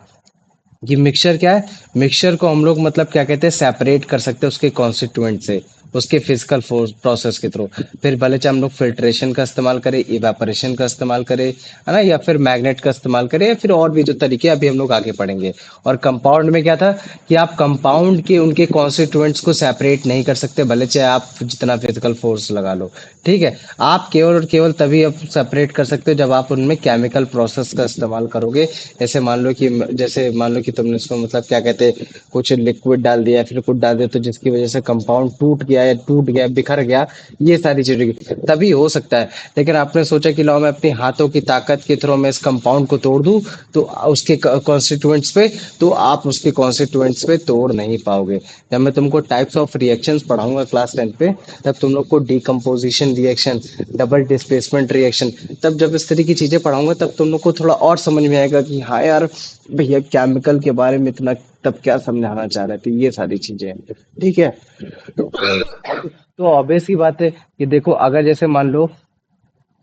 कि मिक्सचर क्या है। मिक्सचर को हम लोग मतलब क्या कहते हैं, सेपरेट कर सकते हैं उसके कॉन्स्टिट्यूएंट से, उसके फिजिकल प्रोसेस के थ्रू। फिर भले चाहे हम लोग फिल्ट्रेशन का इस्तेमाल करें, इवेपोरेशन का इस्तेमाल करें, है ना, या फिर मैग्नेट का इस्तेमाल करें, या फिर और भी जो तरीके अभी हम लोग आगे पढ़ेंगे। और कंपाउंड में क्या था कि आप कंपाउंड के उनके कॉन्स्टिट्यूएंट्स को सेपरेट नहीं कर सकते, भले चाहे आप जितना फिजिकल फोर्स लगा लो। ठीक है, आप केवल और केवल तभी आप सेपरेट कर सकते हो जब आप उनमें केमिकल प्रोसेस का इस्तेमाल करोगे। जैसे मान लो कि तुमने उसको मतलब क्या कहते हैं, कुछ लिक्विड डाल दिया, फिर कुछ डाल दिया, तो जिसकी वजह से कंपाउंड टूट गया या टूट गया, बिखर गया, ये सारी चीजें तभी हो सकता है। लेकिन आपने सोचा कि लाओ मैं अपने हाथों की ताकत के थ्रू मैं इस कंपाउंड को तोड़ दूं, तो उसके कॉन्स्टिट्यूएंट्स पे, तो आप उसके कॉन्स्टिट्यूएंट्स पे तोड़ नहीं पाओगे। जब मैं तुमको टाइप्स ऑफ रिएक्शंस पढ़ाऊंगा क्लास 10 पे, तब तुम लोग को decomposition reaction, double displacement reaction, तब जब इस तरह की चीजें पढ़ाऊंगा तब तुम लोग को थोड़ा और समझ में आएगा कि हाँ यार भैया केमिकल के बारे में इतना तब क्या समझाना चाह रहे थे, ये सारी चीजें। ठीक है, तो ऑब्वियस ही बात है कि देखो अगर जैसे मान लो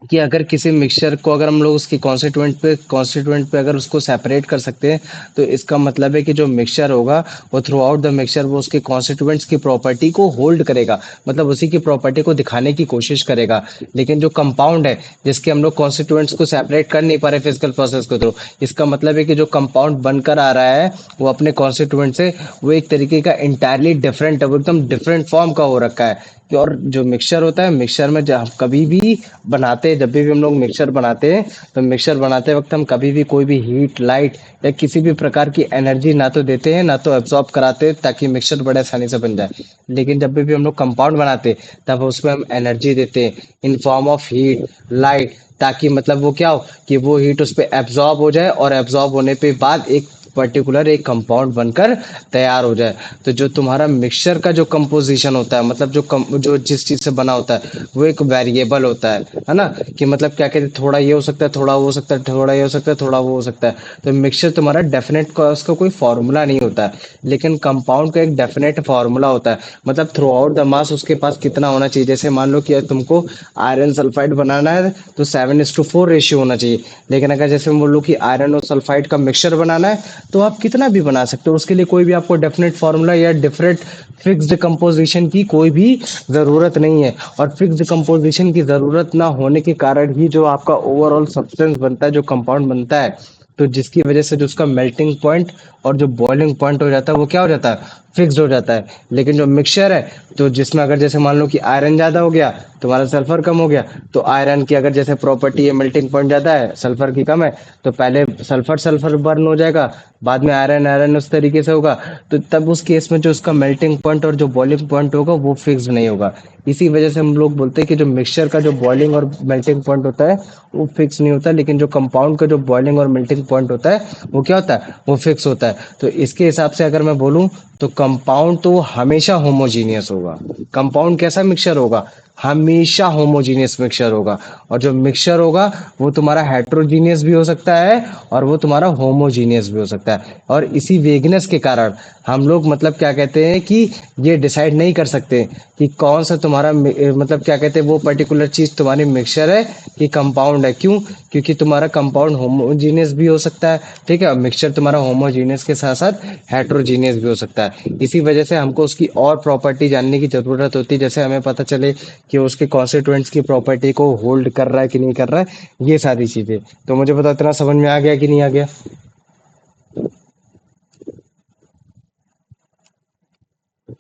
कि अगर किसी मिक्सचर को अगर हम लोग उसकी कॉन्स्टिट्यूएंट पे अगर उसको सेपरेट कर सकते हैं, तो इसका मतलब है कि जो मिक्सचर होगा वो थ्रू आउट द मिक्सचर वो उसके कॉन्स्टिट्यूएंट्स की प्रॉपर्टी को होल्ड करेगा, मतलब उसी की प्रॉपर्टी को दिखाने की कोशिश करेगा। लेकिन जो कंपाउंड है जिसके हम लोग कॉन्स्टिट्यूएंट्स को सेपरेट कर नहीं पा रहे फिजिकल प्रोसेस के थ्रू, इसका मतलब है कि जो कंपाउंड बनकर आ रहा है वो अपने कॉन्स्टिट्यूएंट से वो एक तरीके का इंटायरली डिफरेंट है, वो एकदम डिफरेंट फॉर्म का हो रखा है। और जो मिक्सचर होता है, मिक्सचर में जब कभी भी बनाते हैं, जब भी हम लोग मिक्सचर बनाते हैं, तो मिक्सचर बनाते वक्त हम कभी भी कोई भी हीट, लाइट या किसी भी प्रकार की एनर्जी ना तो देते हैं ना तो एब्जॉर्ब कराते हैं, ताकि मिक्सचर बड़े आसानी से बन जाए। लेकिन जब भी हम लोग कंपाउंड बनाते हैं तब उसमें हम एनर्जी देते हैं in form of heat, light, ताकि मतलब वो क्या हो कि वो हीट उस पर एब्जॉर्ब हो जाए और एब्जॉर्ब होने पे बाद एक पर्टिकुलर एक कंपाउंड बनकर तैयार हो जाए। तो जो तुम्हारा मिक्सचर का जो कंपोजिशन होता है, मतलब जो जिस चीज से बना होता है वो एक वेरिएबल होता है ना, कि मतलब क्या कहते हैं, थोड़ा ये हो सकता है, थोड़ा वो हो सकता है, थोड़ा ये हो सकता है, थोड़ा वो हो सकता है। तो मिक्सचर तुम्हारा डेफिनेट का उसका कोई फॉर्मूला नहीं होता है, लेकिन कंपाउंड का एक डेफिनेट फॉर्मूला होता है। मतलब थ्रू आउट द मास उसके पास कितना होना चाहिए। जैसे मान लो कि तुमको आयरन सल्फाइड बनाना है तो 7:4 रेशियो होना चाहिए। लेकिन अगर जैसे मैं बोलूँ कि आयरन और सल्फाइड का मिक्सचर बनाना है तो आप कितना भी बना सकते हो, उसके लिए कोई भी आपको डेफिनेट फार्मूला या डिफरेंट फिक्स्ड कंपोजिशन की कोई भी ज़रूरत नहीं है। और फिक्स्ड कंपोजिशन की ज़रूरत ना होने के कारण ही जो आपका ओवरऑल सब्सटेंस बनता है, जो कंपाउंड बनता है, तो जिसकी वजह से जो उसका मेल्टिंग पॉइंट और जो बॉइलिंग पॉइंट हो जाता है वो क्या हो जाता है, फिक्स्ड हो जाता है। लेकिन जो मिक्सचर है, तो जिसमें अगर जैसे मान लो कि आयरन ज़्यादा हो गया, तुम्हारा सल्फर कम हो गया, तो आयरन की अगर जैसे प्रॉपर्टी है मेल्टिंग पॉइंट ज़्यादा है, सल्फर की कम है, तो पहले सल्फर सल्फर बर्न हो जाएगा, बाद में आयरन आयरन उस तरीके से होगा। तो तब उस केस में जो उसका मेल्टिंग पॉइंट और जो बॉइलिंग पॉइंट होगा वो फिक्स्ड नहीं होगा। इसी वजह से हम लोग बोलते हैं कि जो मिक्सचर का जो बॉइलिंग और मेल्टिंग पॉइंट होता है वो फिक्स नहीं होता, लेकिन जो कंपाउंड का जो बॉइलिंग और मेल्टिंग पॉइंट होता है वो क्या होता है, वो फिक्स होता है। तो इसके हिसाब से अगर मैं बोलूँ तो कंपाउंड तो हमेशा होमोजीनियस होगा। कंपाउंड कैसा मिक्सचर होगा? हमेशा होमोजीनियस मिक्सचर होगा। और जो मिक्सचर होगा वो तुम्हारा हेट्रोजीनियस भी हो सकता है और वो तुम्हारा होमोजीनियस भी हो सकता है। और इसी वेगनेस के कारण हम लोग मतलब क्या कहते हैं कि ये डिसाइड नहीं कर सकते कि कौन सा तुम्हारा मतलब क्या कहते हैं वो पर्टिकुलर चीज तुम्हारी मिक्सचर है कि कंपाउंड है। क्यों? क्योंकि तुम्हारा कंपाउंड होमोजीनियस भी हो सकता है, ठीक है, और मिक्सचर तुम्हारा होमोजीनियस के साथ साथ हेट्रोजीनियस भी हो सकता है। इसी वजह से हमको उसकी और प्रॉपर्टी जानने की जरूरत होती है, जैसे हमें पता चले कि उसके कॉन्स्टिट्यूएंट्स की प्रॉपर्टी को होल्ड कर रहा है कि नहीं कर रहा है, ये सारी चीजें। तो मुझे बताओ इतना समझ में आ गया कि नहीं आ गया?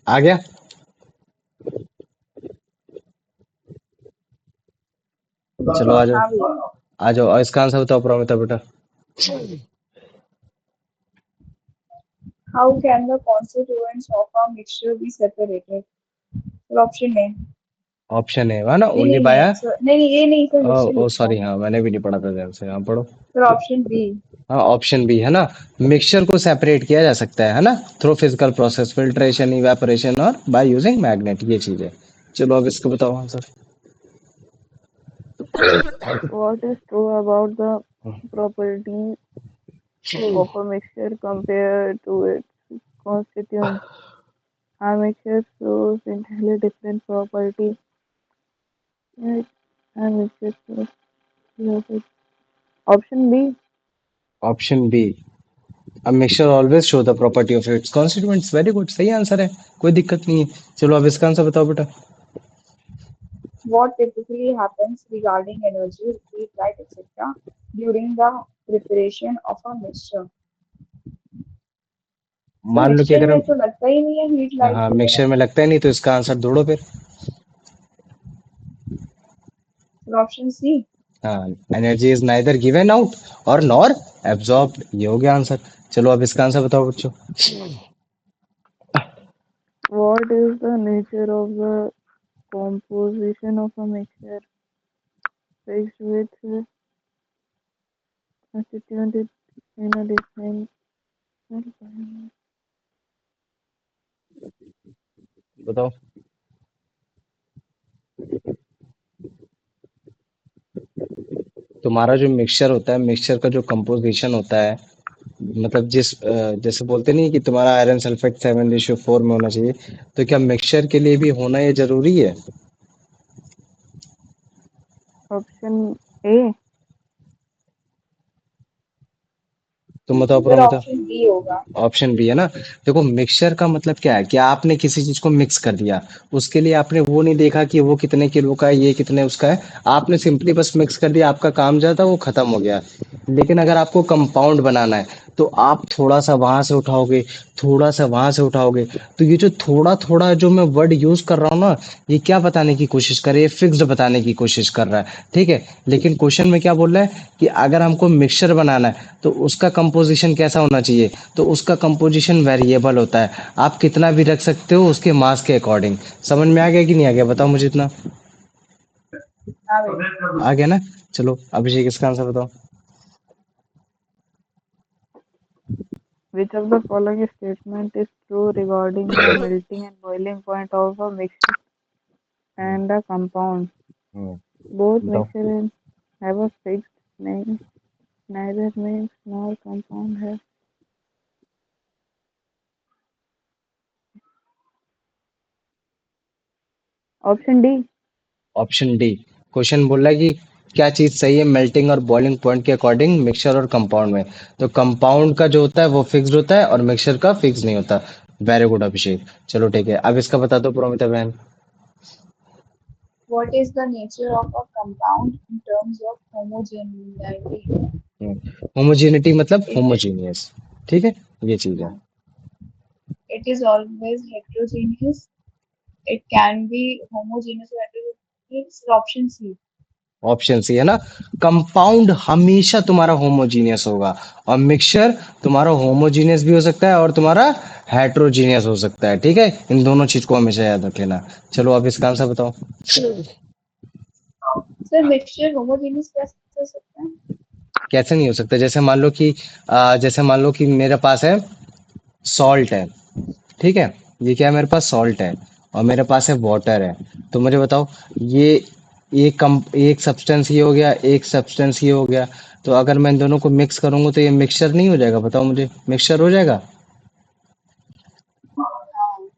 आ गया? चलो आ जाओ, हाँ भैया। आ जाओ, और इसका आंसर बताओ प्रोमिता बेटा। How can the constituents of a mixture be separated? फिर ऑप्शन है। ऑप्शन है ना, नहीं ओनली नहीं बाय। नहीं सर, नहीं नहीं, ये नहीं सर, ओ मिक्सचर ओ लिखा सॉरी, है। हाँ मैंने भी नहीं पढ़ा था ध्यान से, हाँ पढ़ो। फिर ऑप्शन बी। हाँ ऑप्शन बी है ना, मिक्सचर को सेपरेट किया जा सकता है ना, through physical process, filtration, evaporation और बाय यूजिंग मैग्नेट, ये चीज है। चलो अब इसको बताओ answer. What is true about the properties of a mixture compared to its constituents? A mixture shows entirely different properties. Yet a mixture shows the opposite. Option B. Option B, a mixture always show the property of its constituents. Very good, सही answer है, कोई दिक्कत नहीं है। चलो अब इसका answer बताओ बेटा। What typically happens regarding energy, heat, light, etc. during the preparation of a mixture? तो मान लो कि मिक्सचर अगर में हम, तो लगता ही नहीं है हीट लाइट हाँ वगैरह। मिक्सचर में लगता है नहीं, तो इसका आंसर ढूंढो फिर। फिर ऑप्शन सी। हाँ, energy is neither given out और नॉर एब्जॉर्ब्ड, ये हो गया आंसर। चलो अब इसका आंसर बताओ बच्चों। What is the nature of the composition of a mixture fixed with constituent it in a different. बताओ। तुम्हारा जो मिक्सचर होता है, मिक्सचर का जो कंपोजिशन होता है, मतलब जैसे बोलते नहीं कि तुम्हारा आयरन सल्फेट 7:4 में होना चाहिए, तो क्या मिक्सचर के लिए भी होना ये जरूरी है? Option A. तुम बताओ फिर प्रोमिता। ऑप्शन डी होगा। ऑप्शन बी है ना। देखो मिक्सचर का मतलब क्या है कि आपने किसी चीज को मिक्स कर दिया, उसके लिए आपने वो नहीं देखा कि वो कितने किलो का है, ये कितने उसका है, आपने सिंपली बस मिक्स कर दिया, आपका काम जो था वो खत्म हो गया। लेकिन अगर आपको कंपाउंड बनाना है तो आप थोड़ा सा वहां से उठाओगे, थोड़ा सा वहां से उठाओगे। तो ये जो थोड़ा थोड़ा जो मैं वर्ड यूज कर रहा हूँ ना, ये क्या बताने की कोशिश कर रही है? फिक्स्ड बताने की कोशिश कर रहा है, ठीक है। लेकिन क्वेश्चन में क्या बोल रहा है कि अगर हमको मिक्सचर बनाना है तो उसका कंपोजिशन कैसा होना चाहिए? तो उसका कंपोजिशन वेरिएबल होता है, आप कितना भी रख सकते हो उसके मास के अकॉर्डिंग। समझ में आ गया कि नहीं आ गया, बताओ मुझे इतना। हाँ भैया। आ गया ना? चलो अभिषेक इसका आंसर बताओ। Which of the following statement is true regarding the melting and boiling point of a mixture and a compound? Hmm, Both बताओ। mixture have a fixed name. Neither mix nor compound have. Option D. Option D, question बोल रहा है कि क्या चीज सही है melting और बॉइलिंग पॉइंट के अकॉर्डिंग मिक्सचर और कंपाउंड में। तो कंपाउंड का जो होता है वो फिक्स्ड होता है और मिक्सचर का फिक्स नहीं होता। वेरी गुड अभिषेक। चलो ठीक है, अब इसका बता दो प्रोमिता बहन। What is the nature of a compound in terms of homogeneity? Homogeneity मतलब It होमोजीनियस, ठीक है, ये चीज है। it is always heterogeneous. It can be homogeneous or heterogeneous. Option C. Option C है ना, कंपाउंड हमेशा तुम्हारा होमोजीनियस होगा और मिक्सचर तुम्हारा होमोजीनियस भी हो सकता है और तुम्हारा हेट्रोजीनियस हो सकता है, ठीक है। इन दोनों चीज को हमेशा याद रख लेना। चलो अब इसका आंसर बताओ। सर मिक्सचर होमोजेनियस कैसे हो सकता है? कैसे नहीं हो सकता? जैसे मान लो कि जैसे मान लो कि मेरे पास है सॉल्ट है, ठीक है। ये क्या है, मेरे पास सॉल्ट है और मेरे पास है वाटर है। तो मुझे बताओ, ये एक सब्सटेंस ये हो गया, एक सब्सटेंस ये हो गया। तो अगर मैं इन दोनों को मिक्स करूंगा तो ये मिक्सचर नहीं हो जाएगा? बताओ मुझे, मिक्सचर हो जाएगा?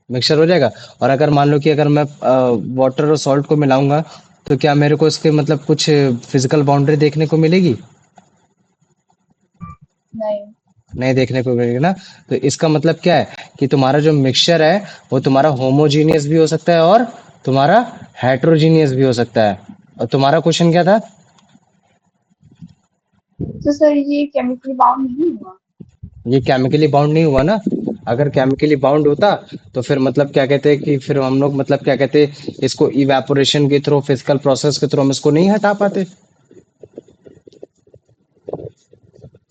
मिक्सचर हो जाएगा। और अगर मान लो कि अगर मैं वाटर और सॉल्ट को मिलाऊंगा, तो क्या मेरे को इसके मतलब कुछ फिजिकल बाउंड्री देखने को मिलेगी? नहीं। नहीं देखने को मिलेगी ना। तो इसका मतलब क्या है कि तुम्हारा जो मिक्सचर है वो तुम्हारा होमोजीनियस भी हो सकता है और तुम्हारा हेट्रोजीनियस भी हो सकता है। और तुम्हारा क्वेश्चन क्या था? तो सर ये केमिकली बाउंड नहीं हुआ। ये केमिकली बाउंड नहीं हुआ ना। अगर केमिकली बाउंड होता तो फिर मतलब क्या कहते हैं कि फिर हम लोग मतलब क्या कहते हैं, इसको इवेपोरेशन के थ्रू, फिजिकल प्रोसेस के थ्रू हम इसको नहीं हटा पाते।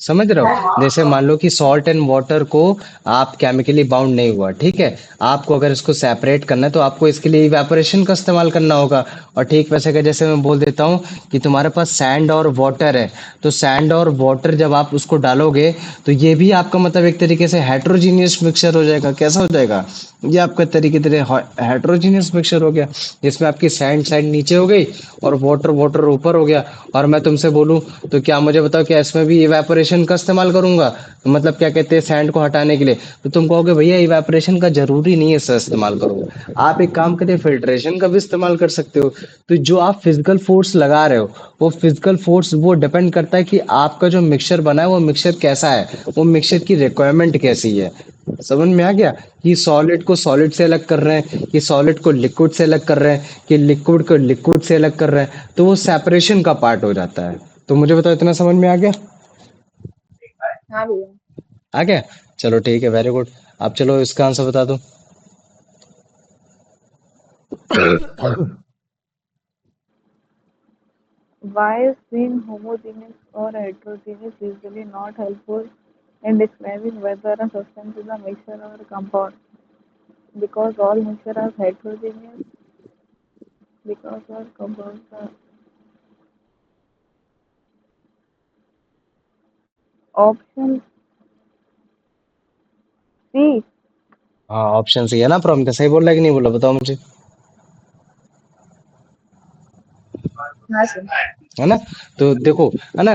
समझ रहे हो? जैसे मान लो कि सॉल्ट एंड वाटर को आप केमिकली बाउंड नहीं हुआ, ठीक है। आपको अगर इसको सेपरेट करना है तो आपको इसके लिए इवेपोरेशन का इस्तेमाल करना होगा। और ठीक वैसे का जैसे मैं बोल देता हूँ कि तुम्हारे पास सैंड और वाटर है, तो सैंड और वाटर जब आप उसको डालोगे तो ये भी आपका मतलब एक तरीके से हेट्रोजीनियस मिक्सचर हो जाएगा। कैसा हो जाएगा? ये आपका तरीके तरह हेट्रोजीनियस मिक्सचर हो गया, जिसमें आपकी सैंड साइड नीचे हो गई और वाटर वाटर ऊपर हो गया। और मैं तुमसे बोलूं तो क्या मुझे बताओ, क्या इसमें भी इवेपोरेशन का इस्तेमाल करूंगा? मतलब क्या कहते हैं, सैंड को हटाने के लिए? तो तुम कहोगे भैया इवेपोरेशन का जरूरी नहीं है सर इस्तेमाल करूंगा। आप एक काम करिए, फिल्ट्रेशन का भी इस्तेमाल कर सकते हो। तो जो आप फिजिकल फोर्स लगा रहे हो, वो फिजिकल फोर्स वो डिपेंड करता है कि आपका जो मिक्सचर बना है वो मिक्सचर कैसा है, वो मिक्सचर की रिक्वायरमेंट कैसी है। समझ में आ गया? कि सॉलिड को सॉलिड से अलग कर रहे हैं, कि सॉलिड को लिक्विड से अलग कर रहे हैं, कि लिक्विड को लिक्विड से अलग कर रहे हैं, तो वो सेपरेशन का पार्ट हो जाता है। तो मुझे बताओ, इतना समझ में आ गया? हाँ भैया। आ गया। चलो ठीक है, वेरी गुड। अब चलो इसका आंसर बता दो। Why is being homogeneous or heterogeneous usually not helpful in describing whether a substance is a mixture or a compound? Because all mixture are heterogeneous, because all compounds are option C. हाँ, option C है ना, problem सही बोल रहा है कि नहीं बोला, बताओ मुझे। हाँ सर। है ना? तो देखो, है ना,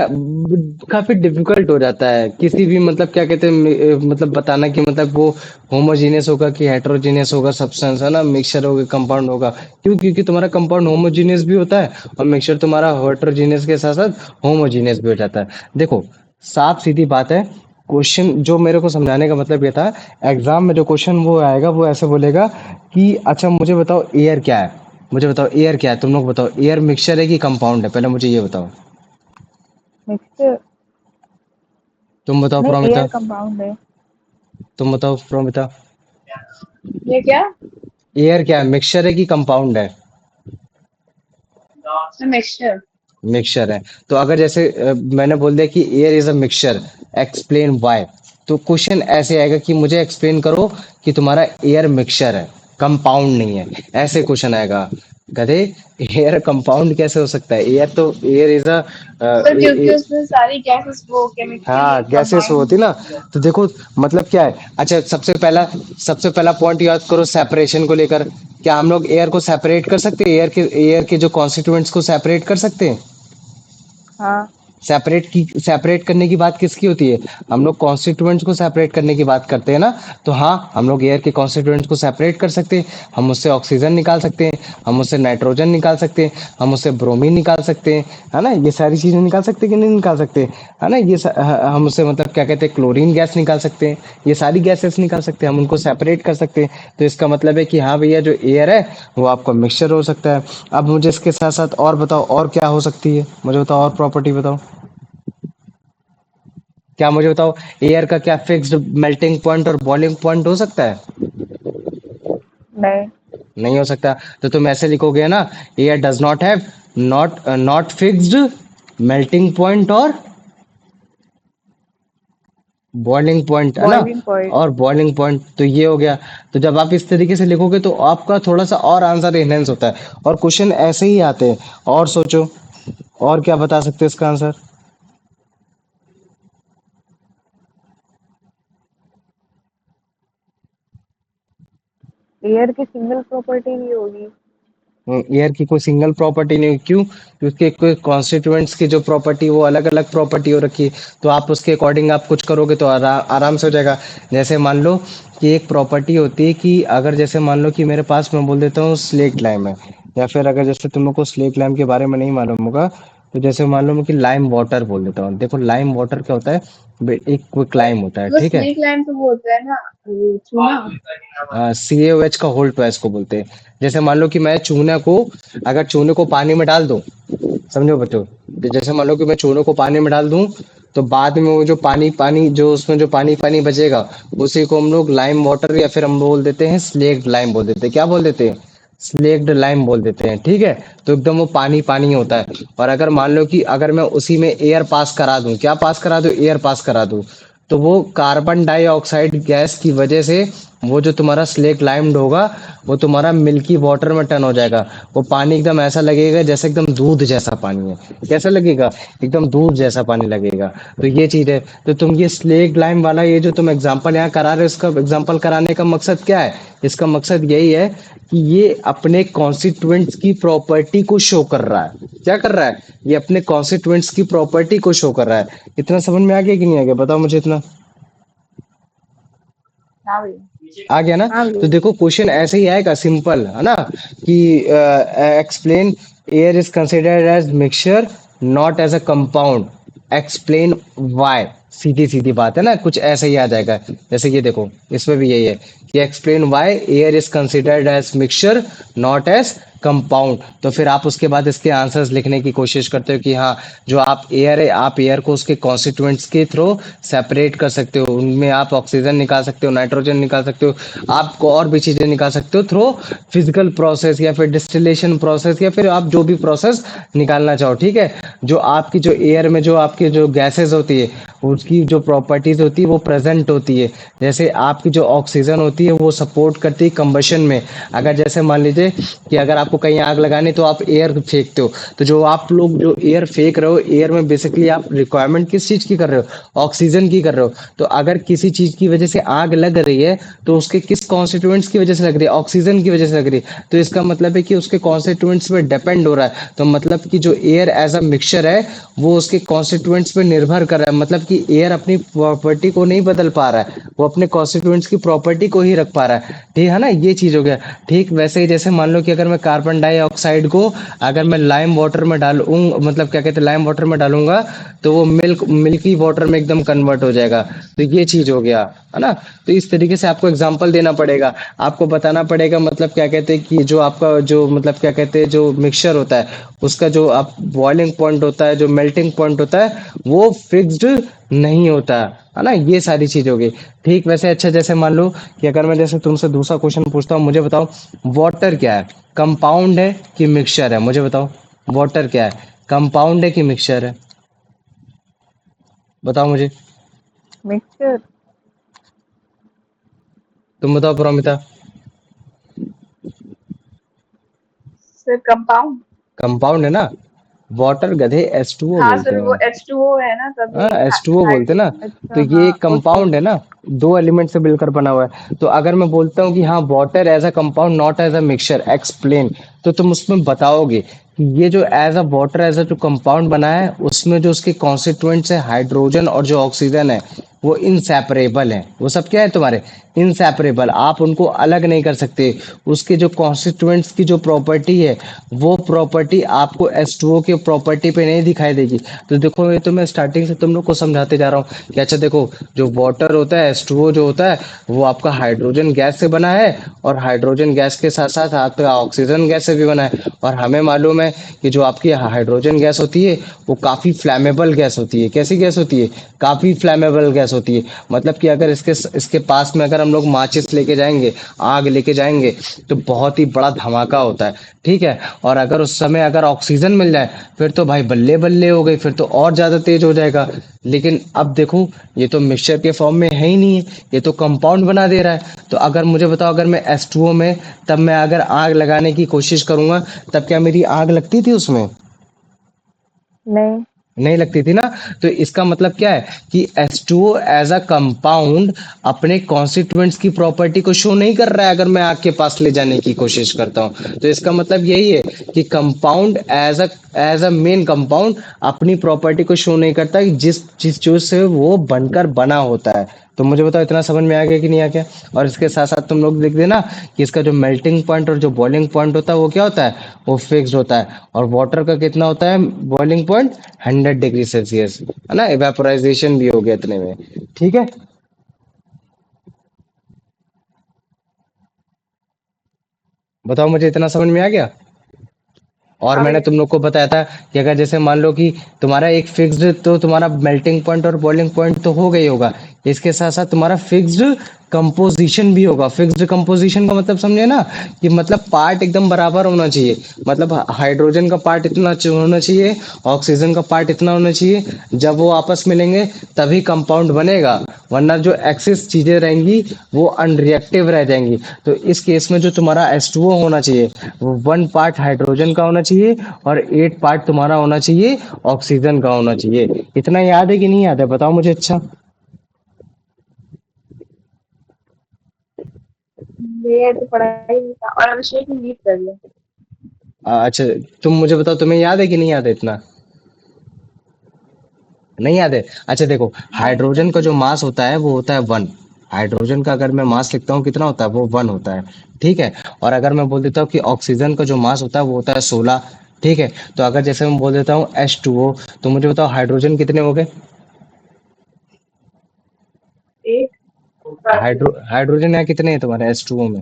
काफी डिफिकल्ट हो जाता है किसी भी मतलब क्या कहते हैं मतलब बताना कि मतलब वो होमोजीनियस होगा कि हेटेरोजीनियस होगा सब्सटेंस, है ना, मिक्सचर होगा कंपाउंड होगा। क्यों? क्योंकि तुम्हारा कंपाउंड होमोजीनियस भी होता है और मिक्सचर तुम्हारा हेटेरोजीनियस के साथ साथ होमोजीनियस भी हो जाता है। देखो, साफ सीधी बात है। क्वेश्चन जो मेरे को समझाने का मतलब ये था, एग्जाम में जो क्वेश्चन वो आएगा वो ऐसे बोलेगा कि अच्छा मुझे बताओ एयर क्या है। मुझे बताओ एयर क्या है, तुम लोग बताओ, एयर मिक्सचर है कि कंपाउंड है, पहले मुझे ये बताओ। Mixture तुम बताओ नहीं प्रोमिता। एयर कंपाउंड है। तुम बताओ प्रोमिता। ये क्या? एयर क्या है, मिक्सचर है कि कंपाउंड है? मिक्सचर। मिक्सचर है। तो अगर जैसे मैंने बोल दिया कि air is a mixture, explain why. तो क्वेश्चन ऐसे आएगा कि मुझे एक्सप्लेन करो कि तुम्हारा एयर मिक्सचर है, कंपाउंड नहीं है। ऐसे क्वेश्चन आएगा। गधे, एयर कंपाउंड कैसे हो सकता है? एयर तो एयर इज अ सर क्योंकि उसमें सारी गैसेस वो केमिकली हाँ, गैसेस कंबाइंड होती ना। होती है। तो देखो, मतलब क्या है, अच्छा सबसे पहला पॉइंट याद करो सेपरेशन को लेकर। क्या हम लोग एयर को सेपरेट कर सकते हैं? एयर के जो कॉन्स्टिट्यूएंट्स को सेपरेट कर सकते हैं? हाँ सेपरेट करने की बात किसकी होती है? हम लोग कॉन्स्टिट्यूएंट्स को सेपरेट करने की बात करते हैं ना। तो हाँ, हम लोग एयर के कॉन्स्टिट्यूएंट्स को सेपरेट कर सकते हैं। हम उससे ऑक्सीजन निकाल सकते हैं, हम उससे नाइट्रोजन निकाल सकते हैं, हम उससे ब्रोमीन निकाल सकते हैं, है ना। ये सारी चीजें निकाल सकते हैं कि नहीं निकाल सकते? है ना। हम उससे मतलब क्या कहते हैं, क्लोरीन गैस निकाल सकते हैं। ये सारी गैसेस निकाल सकते हैं, हम उनको सेपरेट कर सकते हैं। तो इसका मतलब है कि हाँ भैया, जो एयर है वो आपका मिक्सचर हो सकता है। अब मुझे इसके साथ साथ और बताओ, और क्या हो सकती है, मुझे बताओ और प्रॉपर्टी बताओ। क्या मुझे बताओ, एयर का क्या फिक्स्ड मेल्टिंग पॉइंट और बॉइलिंग पॉइंट हो सकता है? नहीं नहीं हो सकता। तो तुम ऐसे लिखोगे ना, air does not have not fixed melting point और बॉइलिंग पॉइंट, है ना। Boiling point. और बॉइलिंग पॉइंट तो ये हो गया। तो जब आप इस तरीके से लिखोगे तो आपका थोड़ा सा और आंसर एनहेंस होता है। और क्वेश्चन ऐसे ही आते हैं। और सोचो, और क्या बता सकते हैं इसका आंसर? एयर की सिंगल प्रॉपर्टी नहीं होगी। एयर की कोई सिंगल प्रॉपर्टी नहीं, क्यों? क्योंकि कोई कॉन्स्टिट्यूएंट्स की जो प्रॉपर्टी वो अलग अलग प्रॉपर्टी हो रखी है, तो आप उसके अकॉर्डिंग आप कुछ करोगे तो आराम से हो जाएगा। जैसे मान लो कि एक प्रॉपर्टी होती है कि अगर जैसे मान लो कि मेरे पास, मैं बोल देता हूँ स्लेट लाइम है, या फिर अगर जैसे तुम लोग को स्लेट लाइम के बारे में नहीं मालूम होगा, तो जैसे मान लो मैं कि लाइम वाटर बोल देता हूँ। देखो लाइम वाटर क्या होता है, एक क्विक लाइम होता है, वो ठीक है। स्नेक लाइम तो वो होता है ना, वो चूना। CaOH का होल्ड ट्वाइस को बोलते हैं। जैसे मान लो कि मैं चूने को, अगर चूने को पानी में डाल दूं, समझो बच्चों, तो जैसे मान लो कि मैं चूने को पानी में डाल दूं, तो बाद में वो जो पानी पानी जो उसमें जो पानी पानी बचेगा, उसी को हम लोग लाइम वाटर या फिर हम बोल देते हैं स्लेक्ड लाइम बोल देते हैं। क्या बोल देते हैं? स्लेक्ड लाइम बोल देते हैं, ठीक है। तो एकदम वो पानी पानी होता है। और अगर मान लो कि अगर मैं उसी में एयर पास करा दूं, क्या पास करा दूं? एयर पास करा दूं, तो वो कार्बन डाइऑक्साइड गैस की वजह से वो जो तुम्हारा स्लेक लाइम्ड होगा, वो तुम्हारा मिल्की वाटर में टर्न हो जाएगा। वो पानी एकदम ऐसा लगेगा जैसे एकदम दूध जैसा पानी है। कैसा लगेगा? एकदम दूध जैसा पानी लगेगा। तो ये चीज है। तो तुम ये स्लेक लाइम वाला ये जो तुम एग्जांपल यहाँ करा रहे हो, इसका एग्जांपल कराने का मकसद क्या है? इसका मकसद यही है कि ये अपने कॉन्स्टिट्यूएंट्स की प्रॉपर्टी को शो कर रहा है। क्या कर रहा है? ये अपने कॉन्स्टिट्यूएंट्स की प्रॉपर्टी को शो कर रहा है। इतना समझ में आ गया कि नहीं आ गया? बताओ मुझे इतना। हाँ भैया। आ गया ना? हाँ तो भैया। देखो क्वेश्चन ऐसे ही आएगा, सिंपल है ना, कि explain air is considered as mixture not as a compound, explain why. सीधी सीधी बात है ना, कुछ ऐसे ही आ जाएगा। जैसे ये देखो, इसमें भी यही है कि explain why air is considered as mixture not as compound. तो फिर आप उसके बाद इसके आंसर्स लिखने की कोशिश करते हो कि हाँ, जो आप एयर है, आप एयर को उसके कॉन्स्टिट्यूएंट्स के थ्रू सेपरेट कर सकते हो। उनमें आप ऑक्सीजन निकाल सकते हो, नाइट्रोजन निकाल सकते हो, आपको और भी चीजें निकाल सकते हो थ्रू फिजिकल प्रोसेस या फिर डिस्टिलेशन प्रोसेस, या फिर आप जो भी प्रोसेस निकालना चाहो, ठीक है। जो आपकी जो एयर में जो आपकी जो गैसेस होती है, उसकी जो प्रॉपर्टीज होती है वो प्रेजेंट होती है। जैसे आपकी जो ऑक्सीजन होती है वो सपोर्ट करती है कंबशन में। अगर जैसे मान लीजिए कि अगर आपको कहीं आग लगानी, तो आप एयर फेंकते हो, तो जो आप लोग जो एयर फेंक रहे हो, एयर में बेसिकली आप रिक्वायरमेंट किस चीज की कर रहे हो? ऑक्सीजन की कर रहे हो। तो अगर किसी चीज की वजह से आग लग रही है, तो उसके किस कॉन्स्टिट्यूएंट्स की वजह से लग रही है? ऑक्सीजन की वजह से लग रही है। तो इसका मतलब है कि उसके कॉन्स्टिट्यूएंट्स पे डिपेंड हो रहा है। तो मतलब कि जो एयर एज अ मिक्सचर है, वो उसके कॉन्स्टिट्यूएंट्स पे निर्भर कर रहा है। मतलब कि एयर अपनी प्रॉपर्टी को नहीं बदल पा रहा है, वो अपने कॉन्स्टिट्यूएंट्स की प्रॉपर्टी को ही रख पा रहा है। ठीक है ना, ये चीज हो गया। ठीक वैसे ही जैसे मान लो कि अगर मैं कार्बन डाइऑक्साइड को अगर मैं लाइम वाटर में डालूं, मतलब क्या कहते हैं, लाइम वाटर में डालूंगा, तो वो मिल्की वाटर में एकदम कन्वर्ट हो जाएगा। तो ये चीज हो गया, है ना। तो इस तरीके से आपको एग्जांपल देना पड़ेगा, आपको बताना पड़ेगा, मतलब क्या कहते हैं कि जो आपका जो मतलब क्या कहते हैं जो मिक्सचर होता है, उसका जो आप बॉइलिंग पॉइंट होता है, जो मेल्टिंग पॉइंट होता है, वो फिक्स्ड नहीं होता, है ना। ये सारी चीज हो गई। ठीक वैसे अच्छा, जैसे मान लो कि अगर मैं जैसे तुमसे दूसरा क्वेश्चन पूछता हूँ, मुझे बताओ वाटर क्या है? कंपाउंड है कि मिक्सचर है? मुझे बताओ, वाटर क्या है? कंपाउंड है कि मिक्सचर है? बताओ मुझे। मिक्सचर। तुम बताओ प्रोमिता। Sir compound. कंपाउंड है ना। वाटर गधे H2O हाँ बोलते सर, वो हैं। H2O है ना, हाँ, तभी H2O बोलते हैं ना। तो अच्छा ये हाँ ओके। कंपाउंड है ना, दो एलिमेंट से मिलकर बना हुआ है। तो अगर मैं बोलता हूँ कि हाँ, water as a compound not as a mixture, explain, तो तुम उसमें बताओगे कि ये जो as a water as a जो कंपाउंड बना है, उसमें जो उसके कॉन्स्टिट्यूएंट्स है, हाइड्रोजन और जो ऑक्सीजन है, वो इनसेपरेबल है। वो सब क्या है तुम्हारे? इनसेपरेबल, आप उनको अलग नहीं कर सकते। उसके जो कॉन्स्टिट्यूएंट्स की जो प्रॉपर्टी है, वो प्रॉपर्टी आपको H2O के प्रॉपर्टी पे नहीं दिखाई देगी। तो देखो, ये तो मैं स्टार्टिंग से तुम लोग को समझाते जा रहा हूँ कि अच्छा देखो, जो वाटर होता है, H2O जो होता है, वो आपका हाइड्रोजन गैस से बना है, और हाइड्रोजन गैस के साथ साथ आपका ऑक्सीजन गैस से भी बना है। और हमें मालूम है कि जो आपकी हाइड्रोजन गैस होती है, वो काफी फ्लैमेबल गैस होती है। कैसी गैस होती है? काफी फ्लैमेबल गैस होती है। मतलब कि अगर इसके इसके पास में अगर हम लोग माचिस लेके जाएंगे, आग लेके जाएंगे, तो बहुत ही बड़ा धमाका होता है, ठीक है। और अगर उस समय अगर ऑक्सीजन मिल जाए, फिर तो भाई बल्ले बल्ले हो गई, फिर तो और ज्यादा तेज हो जाएगा। लेकिन अब देखो, ये तो मिक्सचर के फॉर्म में है ही नहीं है, ये तो कंपाउंड बना दे रहा है। तो अगर मुझे बताओ, अगर मैं H2O में, तब मैं अगर आग लगाने की कोशिश करूंगा, तब क्या मेरी आग लगती थी उसमें? नहीं। नहीं लगती थी ना। तो इसका मतलब क्या है कि H2O एज अ कंपाउंड अपने कॉन्स्टिट्यूएंट्स की प्रॉपर्टी को शो नहीं कर रहा है अगर मैं आग के पास ले जाने की कोशिश करता हूँ। तो इसका मतलब यही है कि compound as a main compound अपनी प्रॉपर्टी को शो नहीं करता कि जिस जिस चीज से वो बनकर बना होता है। तो मुझे बताओ इतना समझ में आ गया कि नहीं आ गया। और इसके साथ साथ तुम लोग देख देना कि इसका जो मेल्टिंग पॉइंट और जो बॉइलिंग पॉइंट होता है वो क्या होता है, वो फिक्स्ड होता है। और वाटर का कितना होता है बॉइलिंग पॉइंट, 100 डिग्री सेल्सियस, है ना। इवेपोराइजेशन भी हो गया इतने में, ठीक है। बताओ मुझे इतना समझ में आ गया। और हाँ मैंने भैया। तुम लोग को बताया था कि अगर जैसे मान लो कि तुम्हारा एक फिक्स्ड, तो तुम्हारा मेल्टिंग पॉइंट और बॉइलिंग पॉइंट तो हो गई होगा, इसके साथ साथ तुम्हारा फिक्स्ड कंपोजिशन भी होगा। फिक्स्ड कंपोजिशन का मतलब समझे ना, कि मतलब पार्ट एकदम बराबर होना चाहिए। मतलब हाइड्रोजन का पार्ट इतना होना चाहिए, ऑक्सीजन का पार्ट इतना होना चाहिए। जब वो आपस में मिलेंगे तभी कंपाउंड बनेगा, वरना जो एक्सेस चीजें रहेंगी वो अनरिएक्टिव रह जाएंगी। तो इस केस में जो तुम्हारा H2O होना चाहिए वो 1 पार्ट हाइड्रोजन का होना चाहिए और 8 पार्ट तुम्हारा होना चाहिए ऑक्सीजन का होना चाहिए। इतना याद है कि नहीं याद है, बताओ मुझे। अच्छा भैया ये तो पढ़ाई नहीं था और अभिषेक ने लीड कर दिया। अच्छा, तुम मुझे बताओ तुम्हें याद है कि नहीं याद है इतना। नहीं याद है। अच्छा देखो, नहीं हाइड्रोजन का जो मास होता है वो होता है 1। हाइड्रोजन का अगर मैं मास लिखता हूँ कितना होता है, वो 1 होता है, ठीक है। और अगर मैं बोल देता हूँ कि ऑक्सीजन का जो मास होता है वो होता है 16, ठीक है। तो अगर जैसे मैं बोल देता हूँ H2O, तो मुझे बताओ हाइड्रोजन कितने हो गए। एक। हाइड्रोजन यहाँ कितने हैं तुम्हारे H2O में।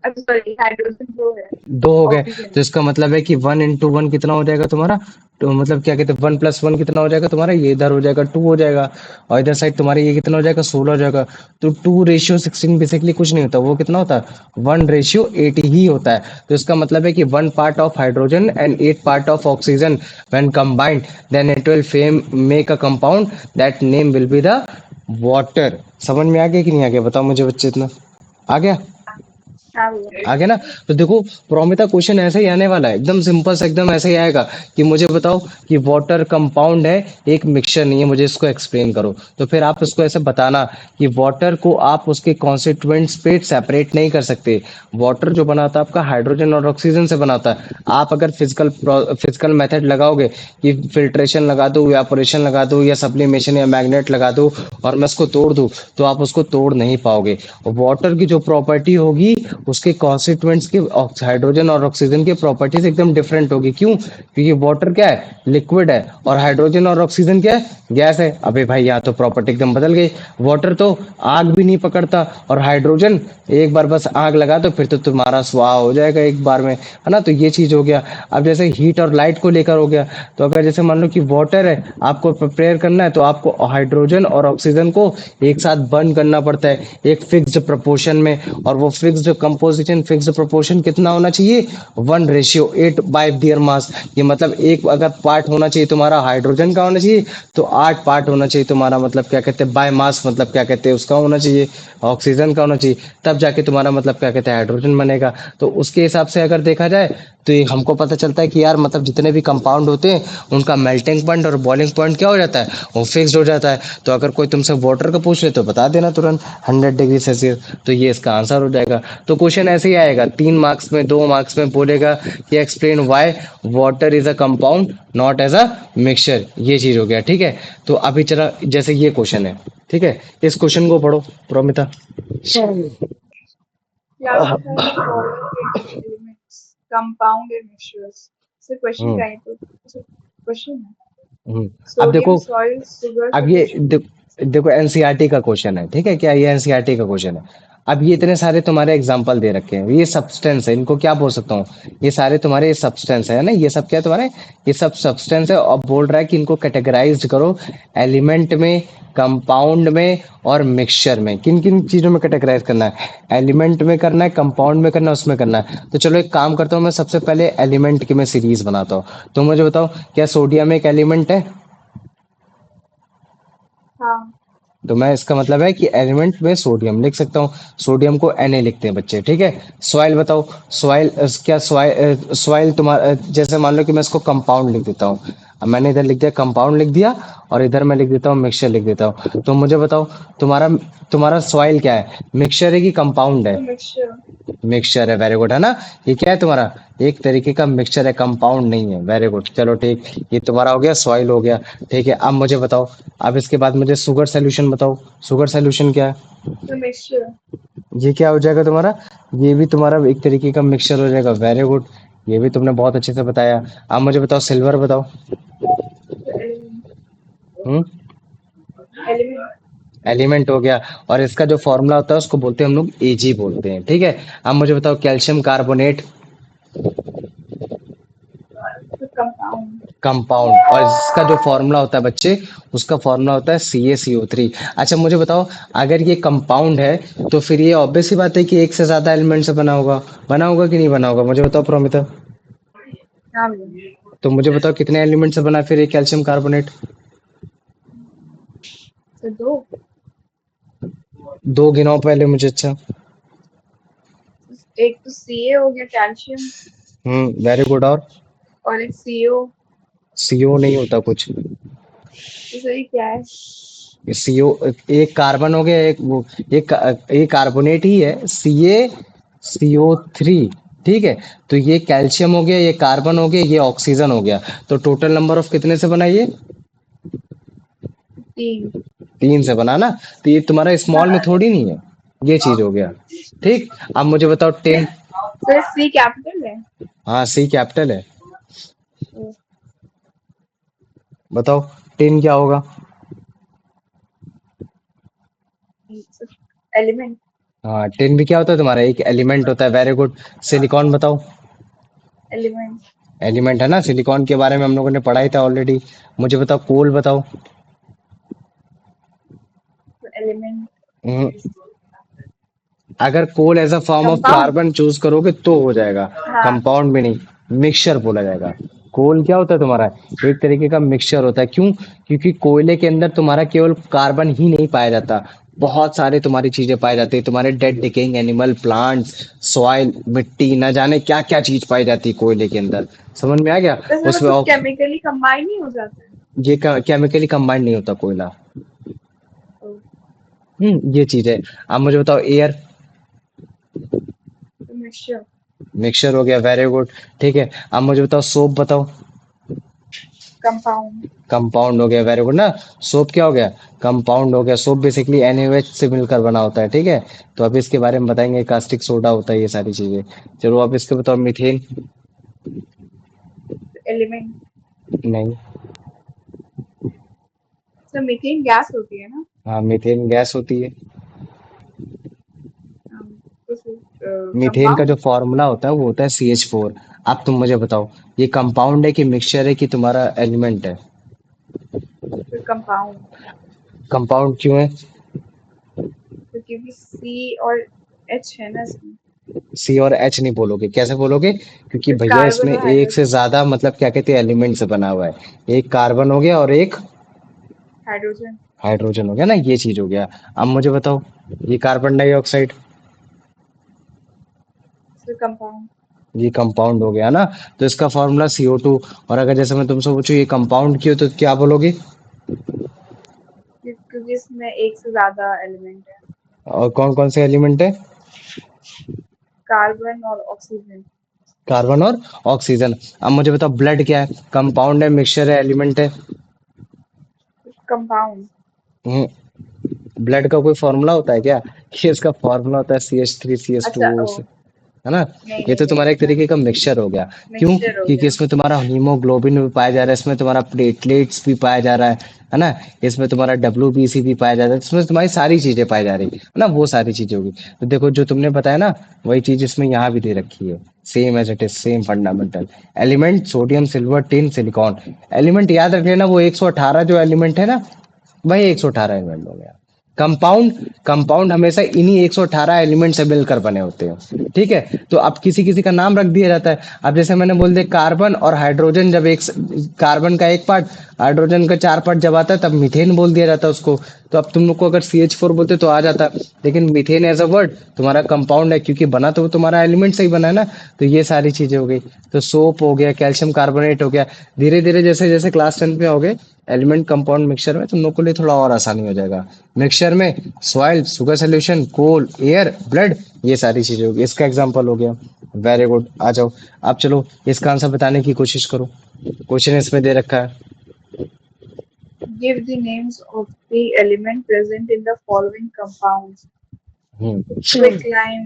अच्छा सॉरी, हाइड्रोजन दो है। 2 हो गए। ऑक्सीजन तो इसका मतलब है कि 1 into 1 कितना हो जाएगा तुम्हारा। तो मतलब क्या कहते हैं, 1 + 1 कितना हो जाएगा तुम्हारा, ये इधर हो जाएगा 2 हो जाएगा। और इधर साइड तुम्हारे ये कितना हो जाएगा, 16 हो जाएगा। तो 2:16 बेसिकली कुछ नहीं होता, वो कितना होता है 1:8 ही होता है। तो इसका मतलब है कि 1 part of hydrogen and 8 part of oxygen when combined, then it will fame make a compound, that name will be the water. समझ में आ गया कि नहीं आ गया, बताओ मुझे बच्चे। इतना आ गया। हाँ भैया। आ गया ना। तो देखो प्रोमिता क्वेश्चन ऐसे ही आने वाला है, एकदम सिंपल से, एकदम ऐसे ही आएगा कि मुझे बताओ कि वाटर कंपाउंड है, एक मिक्सचर नहीं है, मुझे इसको एक्सप्लेन करो। तो फिर आप इसको ऐसे बताना कि वाटर को आप उसके कॉन्स्टिट्यूएंट्स पे सेपरेट नहीं कर सकते। वाटर जो बनाता है आपका हाइड्रोजन और ऑक्सीजन से बनाता है। आप अगर फिजिकल मेथड लगाओगे कि फिल्ट्रेशन लगा दो, इवेपोरेशन लगा दो, या सब्लिमेशन या मैग्नेट लगा दो, और मैं उसको तोड़ दूं, तो आप उसको तोड़ नहीं पाओगे। वाटर की जो प्रॉपर्टी होगी उसके कॉन्स्टिट्यूएंट्स के हाइड्रोजन और ऑक्सीजन की प्रॉपर्टीज एकदम डिफरेंट होगी। क्यों? क्योंकि वाटर क्या है, लिक्विड है, और हाइड्रोजन और ऑक्सीजन क्या है, गैस है। अबे भाई यहाँ तो प्रॉपर्टी एकदम बदल गई। वाटर तो आग भी नहीं पकड़ता, और हाइड्रोजन एक बार बस आग लगा दो फिर तो तुम्हारा स्वाहा हो जाएगा एक बार में, है ना। तो ये चीज हो गया। अब जैसे हीट और लाइट को लेकर हो गया, तो अगर जैसे मान लो कि वाटर है, आपको प्रिपेयर करना है, तो आपको हाइड्रोजन और ऑक्सीजन को एक साथ बर्न करना पड़ता है एक फिक्स्ड प्रपोर्शन में। और वो फिक्स्ड कंपोजिशन, फिक्स्ड प्रोपोर्शन कितना होना चाहिए, 1:8 बाय दियर मास। ये मतलब एक अगर पार्ट होना चाहिए तुम्हारा हाइड्रोजन का होना चाहिए, तो 8 पार्ट होना चाहिए तुम्हारा, मतलब क्या कहते हैं बाय मास, मतलब क्या कहते हैं उसका होना चाहिए, ऑक्सीजन का होना चाहिए। तब जाके तुम्हारा मतलब क्या कहते हैं हाइड्रोजन बनेगा। तो उसके हिसाब से अगर देखा जाए तो ये हमको पता चलता है कि यार मतलब जितने भी कंपाउंड होते हैं उनका मेल्टिंग पॉइंट और बॉइलिंग पॉइंट क्या हो जाता है, वो फिक्स्ड हो जाता है। तो अगर कोई तुमसे वाटर का पूछ ले तो बता देना तुरंत 100 डिग्री सेल्सियस, तो ये इसका आंसर हो जाएगा। तो क्वेश्चन ऐसे ही आएगा, 3 मार्क्स में, 2 मार्क्स में बोलेगा कि explain why water is a compound not as a mixture. ये चीज हो गया, ठीक है। तो अभी चला, जैसे ये क्वेश्चन है, ठीक है, इस क्वेश्चन को पढ़ो Promita. Classify the following elements, compound and mixtures. So question हम्म का है तो क्वेश्चन है। अब देखो, सोडियम, सॉल्ट, सुगर, अब ये पोटेशियम। देखो एनसीईआरटी का क्वेश्चन है, ठीक है, क्या ये एनसीईआरटी का क्वेश्चन है। अब ये इतने सारे तुम्हारे एग्जांपल दे रखे हैं, ये सब्सटेंस है, इनको क्या बोल सकता हूँ, ये सारे तुम्हारे सब्सटेंस है ना, ये सब क्या है तुम्हारे, ये सब सब्सटेंस है। और बोल रहा है कि इनको कैटेगराइज करो एलिमेंट में, कंपाउंड में और मिक्सचर में। किन किन चीजों में कैटेगराइज करना है, एलिमेंट में करना है, कंपाउंड में करना है, उसमें करना है। तो चलो एक काम करता हूँ, मैं सबसे पहले एलिमेंट की मैं सीरीज बनाता हूँ। तो मुझे बताओ, क्या सोडियम एक एलिमेंट है। हाँ। तो मैं इसका मतलब है कि एलिमेंट में सोडियम लिख सकता हूँ। सोडियम को Na लिखते हैं बच्चे, ठीक है। सॉइल बताओ, सॉइल क्या, सॉइल तुम्हारा जैसे मान लो कि मैं इसको कंपाउंड लिख देता हूँ। अब मैंने इधर लिख दिया कंपाउंड लिख दिया, और इधर मैं लिख देता हूँ मिक्सचर लिख देता हूँ। तो मुझे बताओ तुम्हारा तुम्हारा सॉइल क्या है, मिक्सचर है कि कंपाउंड है? Mixture. मिक्सचर है, वेरी गुड, है ना? ये क्या है तुम्हारा, एक तरीके का मिक्सचर है, कंपाउंड नहीं है। वेरी गुड, चलो ठीक, ये तुम्हारा हो गया, सॉइल हो गया। ठीक है, अब मुझे बताओ, अब इसके बाद मुझे शुगर सोल्यूशन बताओ, शुगर सोल्यूशन क्या है? The mixture. ये क्या हो जाएगा तुम्हारा, ये भी तुम्हारा एक तरीके का मिक्सचर हो जाएगा। वेरी गुड, ये भी तुमने बहुत अच्छे से बताया। अब मुझे बताओ सिल्वर बताओ। The element. Hmm, Element. Element हो गया, और इसका जो फॉर्मूला होता है उसको बोलते हैं हम लोग एजी बोलते हैं। ठीक है, अब मुझे बताओ calcium carbonate, The compound. Compound, और इसका जो फॉर्मूला होता है बच्चे, उसका फॉर्मूला होता है CaCO3। अच्छा मुझे बताओ, अगर ये कंपाउंड है तो फिर ये ऑब्वियस सी बात है कि एक से ज्यादा एलिमेंट से बना होगा कि नहीं बना होगा? मुझे बताओ प्रोमिता। हाँ भैया। तो मुझे बताओ कितने एलिमेंट से बना फिर ये कैल्शियम कार्बोनेट? तो दो। दो गिनाओ पहले मुझे। अच्छा, एक तो Ca हो गया कैल्शियम, वेरी गुड, और एक CO। CO नहीं होता कुछ। तो सही क्या है? CO एक कार्बन हो गया, एक वो एक कार्बोनेट ही है, CaCO3। ठीक है, तो ये कैल्शियम हो गया, ये कार्बन हो गया, ये ऑक्सीजन हो गया। तो टोटल नंबर ऑफ कितने से बना ये? तीन। 3 से बना ना। तो ये तुम्हारा स्मॉल में थोड़ी नहीं है, ये चीज हो गया। ठीक, अब मुझे बताओ 10। सर C कैपिटल है? हाँ, C कैपिटल है। तो बताओ 10 क्या होगा? एलिमेंट। हाँ, 10 भी क्या होता है तुम्हारा, एक एलिमेंट होता है। वेरी गुड, सिलिकॉन बताओ। एलिमेंट। एलिमेंट है ना, सिलिकॉन के बारे में हम लोगों ने पढ़ा ही था ऑलरेडी। मुझे बताओ कोल बताओ। एलिमेंट। हम्म, अगर coal as a form of compound. Carbon choose करोगे तो हो जाएगा, हाँ। कंपाउंड भी नहीं, मिक्सचर बोला जाएगा। कोल क्या होता है तुम्हारा, एक तरीके का मिक्सचर होता है। क्यों? क्योंकि कोयले के अंदर तुम्हारा केवल कार्बन ही नहीं पाया जाता, बहुत सारे तुम्हारी चीजें पाई जाती है, तुम्हारे dead decaying animal, plants, soil, मिट्टी, न जाने क्या क्या चीज पाई जाती है कोयले के अंदर। समझ में आ गया? वैसे उसमें मतलब केमिकली कंबाइन नहीं हो जाता है? ये केमिकली कंबाइंड नहीं होता कोयला। तो ये चीज है। अब मुझे बताओ एयर। मिक्सचर। मिक्सचर हो गया, वेरी गुड। ठीक है, अब मुझे बताओ सोप बताओ। कंपाउंड। कंपाउंड हो गया, वेरी गुड ना। सोप क्या हो गया, कंपाउंड हो गया। सोप बेसिकली NaOH से मिलकर बना होता है। ठीक है, तो अब इसके बारे में बताएंगे, कास्टिक सोडा होता है, ये सारी चीजें। चलो अब इसके बताओ मीथेन। एलिमेंट। नहीं। सर मीथेन गैस होती है ना? हाँ, मीथेन गैस होती है। तो फिर मीथेन का कंपाउंड। जो फॉर्मूला होता है वो होता है CH4। अब तुम मुझे बताओ, ये कंपाउंड है कि मिक्सचर है कि तुम्हारा एलिमेंट है? फिर कंपाउंड। कंपाउंड क्यों है? तो क्योंकि C और H है ना इसमें। C और H नहीं बोलोगे, कैसे बोलोगे? क्योंकि फिर भैया कार्बन इसमें और एक से हाइड्रोजन। ज्यादा मतलब क्या कहते हैं एलिमेंट से बना हुआ है। एक कार्बन हो गया और एक हाइड्रोजन। हाइड्रोजन हो गया ना, ये चीज हो गया। अब मुझे बताओ, ये कार्बन डाइऑक्साइड, फिर कंपाउंड। ये कंपाउंड हो गया ना। तो इसका फॉर्मूला CO2। और अगर जैसे मैं तुमसे पूछूं ये कंपाउंड क्यों, तो क्या बोलोगे? क्योंकि इसमें एक से ज्यादा एलिमेंट है। और कौन कौन से एलिमेंट है? कार्बन और ऑक्सीजन। कार्बन और ऑक्सीजन। अब मुझे बताओ ब्लड क्या है, कंपाउंड है, मिक्सचर है, एलिमेंट है? कंपाउंड। ब्लड का कोई फॉर्मूला होता है क्या? कि इसका फॉर्मूला होता है CH3 अच्छा CH2, ओ। है ना? नहीं ये नहीं तो नहीं तुम्हारा एक हाँ, तरीके का मिक्सचर हो गया। क्यों? मिक्सचर हो क्योंकि गया। इसमें तुम्हारा हीमोग्लोबिन भी पाया जा रहा है, इसमें तुम्हारा प्लेटलेट्स भी पाया जा रहा है ना? इसमें तुम्हारा WBC भी पाया जा रहा है, इसमें तुम्हारी सारी चीजें पाई जा रही है ना, वो सारी चीजें होगी। तो देखो जो तुमने बताया ना, वही चीज इसमें यहाँ भी दे रखी है, same as it is, same fundamental element, sodium, silver, tin, silicon. Element याद रख लेना, वो 118 जो एलिमेंट है ना, वही 118 एलिमेंट हो गया। कंपाउंड कंपाउंड हमेशा इन्हीं 118 एलिमेंट से मिलकर बने होते हैं, ठीक है। तो अब किसी किसी का नाम रख दिया जाता है। अब जैसे मैंने बोल दिया कार्बन और हाइड्रोजन, जब एक कार्बन का एक पार्ट, हाइड्रोजन का 4 पार्ट जब आता है तब मीथेन बोल दिया जाता है उसको। तो अब तुम लोग को अगर CH4 बोलते तो आ जाता, लेकिन मीथेन एज अ वर्ड तुम्हारा कंपाउंड है, क्योंकि बना तो वो तुम्हारा एलिमेंट से ही बना है ना। तो ये सारी चीजें हो गई। तो सोप हो गया, कैल्शियम कार्बोनेट हो गया। धीरे धीरे जैसे जैसे क्लास 10 पे आओगे एलिमेंट कंपाउंड मिक्सचर में, तुम लोग के लिए थोड़ा और आसानी हो जाएगा। मिक्सचर में सॉइल, शुगर सोल्यूशन, कोल, एयर, ब्लड, ये सारी चीजें होगी। इसका एग्जांपल हो गया। वेरी गुड, आ जाओ। आप चलो इसका आंसर बताने की कोशिश करो। क्वेश्चन इसमें दे रखा है। Give the names of the element present in the following compounds. Quicklime.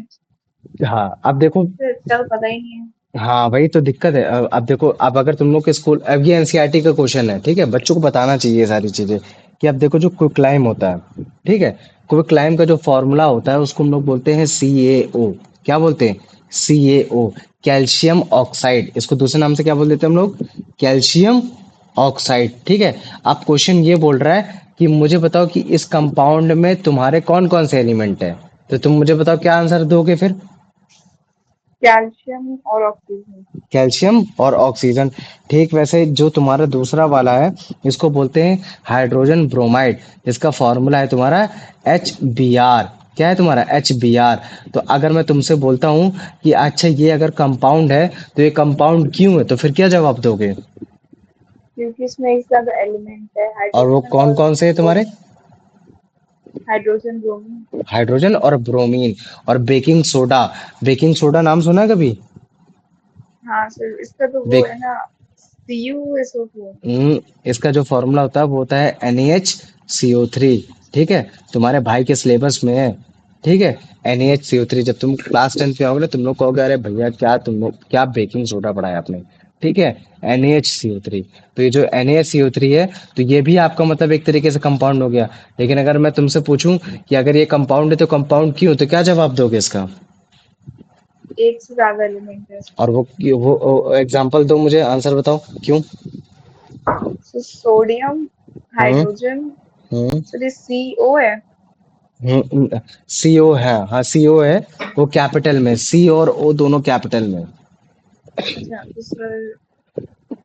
हाँ अब देखो, चल पता ही नहीं है। हाँ वही तो दिक्कत है। अब देखो, अब अगर तुम लोग के स्कूल, अब ये एनसीईआरटी का क्वेश्चन है, ठीक है। बच्चों को बताना चाहिए ये सारी चीजें कि अब देखो जो क्विकलाइम होता है, ठीक है। क्विकलाइम का जो फॉर्मूला होता है उसको हम लोग बोलते हैं CaO। क्या बोलते हैं? CaO, calcium oxide. इसको दूसरे नाम से क्या बोल देते हैं हम लोग? कैल्शियम ऑक्साइड, ठीक है। अब क्वेश्चन ये बोल रहा है कि मुझे बताओ कि इस कंपाउंड में तुम्हारे कौन कौन से एलिमेंट है। तो तुम मुझे बताओ क्या आंसर दोगे फिर? कैल्शियम और ऑक्सीजन। कैल्शियम और ऑक्सीजन, ठीक। वैसे जो तुम्हारा दूसरा वाला है इसको बोलते हैं हाइड्रोजन ब्रोमाइड। इसका फॉर्मूला है तुम्हारा HBr। क्या है तुम्हारा? HBr। तो अगर मैं तुमसे बोलता हूँ कि अच्छा ये अगर कंपाउंड है तो ये कंपाउंड क्यों है, तो फिर क्या जवाब दोगे? क्योंकि इसमें एक ज्यादा एलिमेंट है, और वो हाइड्रोजन कौन और कौन से है तुम्हारे? Hydrogen bromine. हाइड्रोजन और ब्रोमीन। और बेकिंग सोडा, बेकिंग सोडा नाम सुना है कभी? हाँ सर, इसका तो वो बेक है ना, CuSO4। इसका जो फॉर्मूला होता है वो होता है NaHCO3, ठीक है। तुम्हारे भाई के सिलेबस में है, ठीक है। NaHCO3, जब तुम क्लास 10 पे आओगे ना तुम लोग कहोगे अरे भैया क्या तुम लोग क्या बेकिंग सोडा पढ़ाया आपने, ठीक है। NaHCO3। तो ये जो NaHCO3 है, तो ये भी आपका मतलब एक तरीके से कंपाउंड हो गया। लेकिन अगर मैं तुमसे पूछूं कि अगर ये कंपाउंड है तो कंपाउंड क्यों, तो क्या जवाब दोगे इसका? एक से ज्यादा एलिमेंट है और वो एग्जांपल दो, मुझे आंसर बताओ क्यों। इसमें। सोडियम, हम्म हाइड्रोजन। हम्म सर ये CO है। CO है, हाँ CO है। वो कैपिटल में, C और O दोनों कैपिटल में। अच्छा तो सर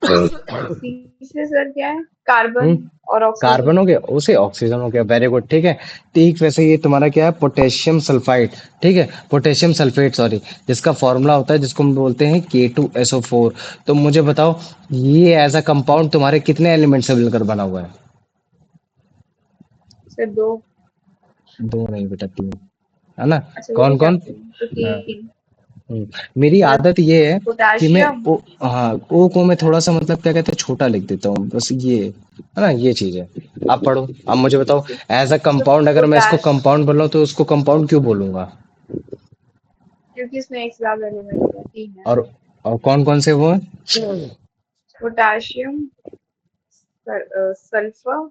C से सर क्या है? कार्बन हम्म और कार्बन ऑक्सीजन। हो गया, उसे ऑक्सीजन हो गया। वेरी गुड, ठीक है। ठीक वैसे ये तुम्हारा क्या है? पोटेशियम सल्फाइड, ठीक है। पोटेशियम सल्फेट, सॉरी, जिसका फॉर्मूला होता है जिसको हम बोलते हैं K2SO4। तो मुझे बताओ ये एज अ कंपाउंड तुम्हारे कितने एलिमेंट से मिलकर बना हुआ है? सर दो। दो नहीं बेटा, तीन, है ना। अच्छा वो तो कौन कौन? जानते हैं, तो हाँ। तीन। मेरी सर आदत ये है कि मैं पोटाशियम। ओ, हाँ ओ को मैं थोड़ा सा मतलब क्या कहते हैं छोटा लिख देता हूँ, बस ये है ना, ये चीज है। आप पढ़ो, अब मुझे बताओ एज अ सर कंपाउंड, अगर मैं इसको पोटाश, कंपाउंड बोल रहा हूँ तो उसको कंपाउंड क्यों बोलूंगा? क्योंकि इसमें एक से ज्यादा एलिमेंट है, तीन है। और कौन कौन से वो हैं? Potassium, sulphur,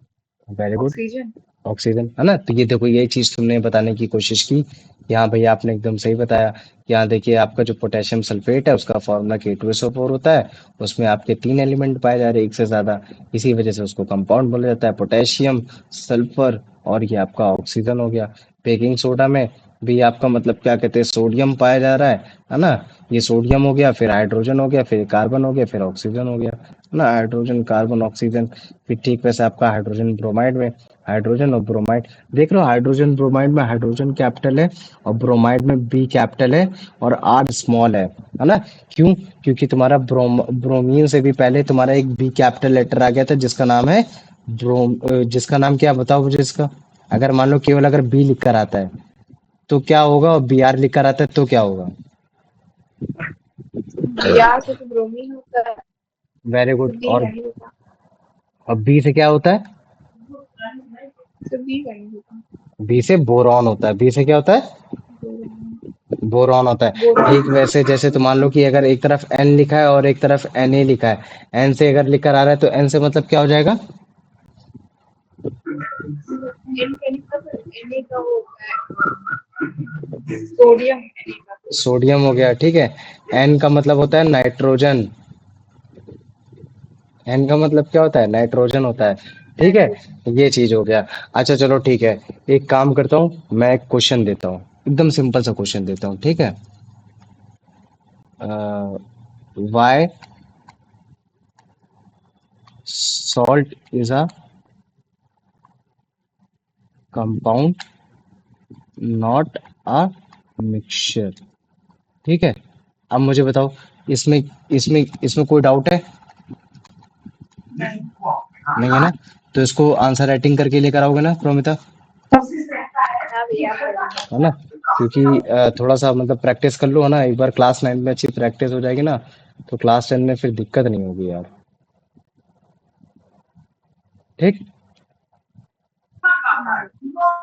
very good. Oxygen. Oxygen, है ना। तो ये देखो ये चीज तुमने बताने की कोशिश की। यहाँ भैया आपने एकदम सही बताया। यहाँ देखिए आपका जो पोटेशियम सल्फेट है उसका फॉर्मूला K2SO4 होता है। उसमें आपके तीन एलिमेंट पाए जा रहे हैं, एक से ज्यादा। इसी वजह से उसको कंपाउंड बोला जाता है, पोटेशियम, सल्फर, और ये आपका ऑक्सीजन हो गया। बेकिंग सोडा में भी आपका मतलब क्या कहते हैं सोडियम पाया जा रहा है ना। ये सोडियम हो गया, फिर हाइड्रोजन हो गया, फिर कार्बन हो गया, फिर ऑक्सीजन हो गया, है ना। Hydrogen, carbon, oxygen. फिर ठीक वैसे आपका हाइड्रोजन ब्रोमाइड में हाइड्रोजन और ब्रोमाइड। देख लो हाइड्रोजन ब्रोमाइड में हाइड्रोजन कैपिटल है और ब्रोमाइड में B कैपिटल है और R स्मॉल है ना। क्यों? क्योंकि तुम्हारा ब्रोमीन से भी पहले तुम्हारा एक B कैपिटल लेटर आ गया था जिसका नाम है जिसका नाम क्या, बताओ मुझे इसका। अगर मान लो केवल अगर B लिख कर आता है तो क्या होगा, और BR लिख कर आता है तो क्या होगा? Br से तो ब्रोमीन होता है। वेरी तो गुड। बी और नहीं होता। B से क्या होता है? तो बी नहीं होता। B से बोरॉन होता है। B से क्या होता है? बोरॉन होता है। बोरॉन। ठीक वैसे जैसे तो मान लो कि अगर एक तरफ N लिखा है और एक तरफ Na लिखा है, N से अगर लिखकर आ रहा है तो N से मतलब क्या हो जाएगा? एन का मतलब Na का वो सोडियम, Na का। सोडियम हो गया, ठीक है। N का मतलब होता है नाइट्रोजन। N का मतलब क्या होता है? नाइट्रोजन होता है, ठीक है, ये चीज हो गया। अच्छा चलो ठीक है, एक काम करता हूँ, मैं एक क्वेश्चन देता हूँ, एकदम सिंपल सा क्वेश्चन देता हूँ, ठीक है। Why salt is a compound not a mixture. ठीक है, अब मुझे बताओ, इसमें इसमें इसमें कोई डाउट है? नहीं है ना? तो इसको आंसर राइटिंग करके लेकर आओगे ना प्रोमिता, हाँ भैया करूँगी। है ना? क्योंकि थोड़ा सा मतलब प्रैक्टिस कर लो, है ना, एक बार क्लास 9 में अच्छी प्रैक्टिस हो जाएगी ना, तो क्लास 10 में फिर दिक्कत नहीं होगी यार। ठीक। हाँ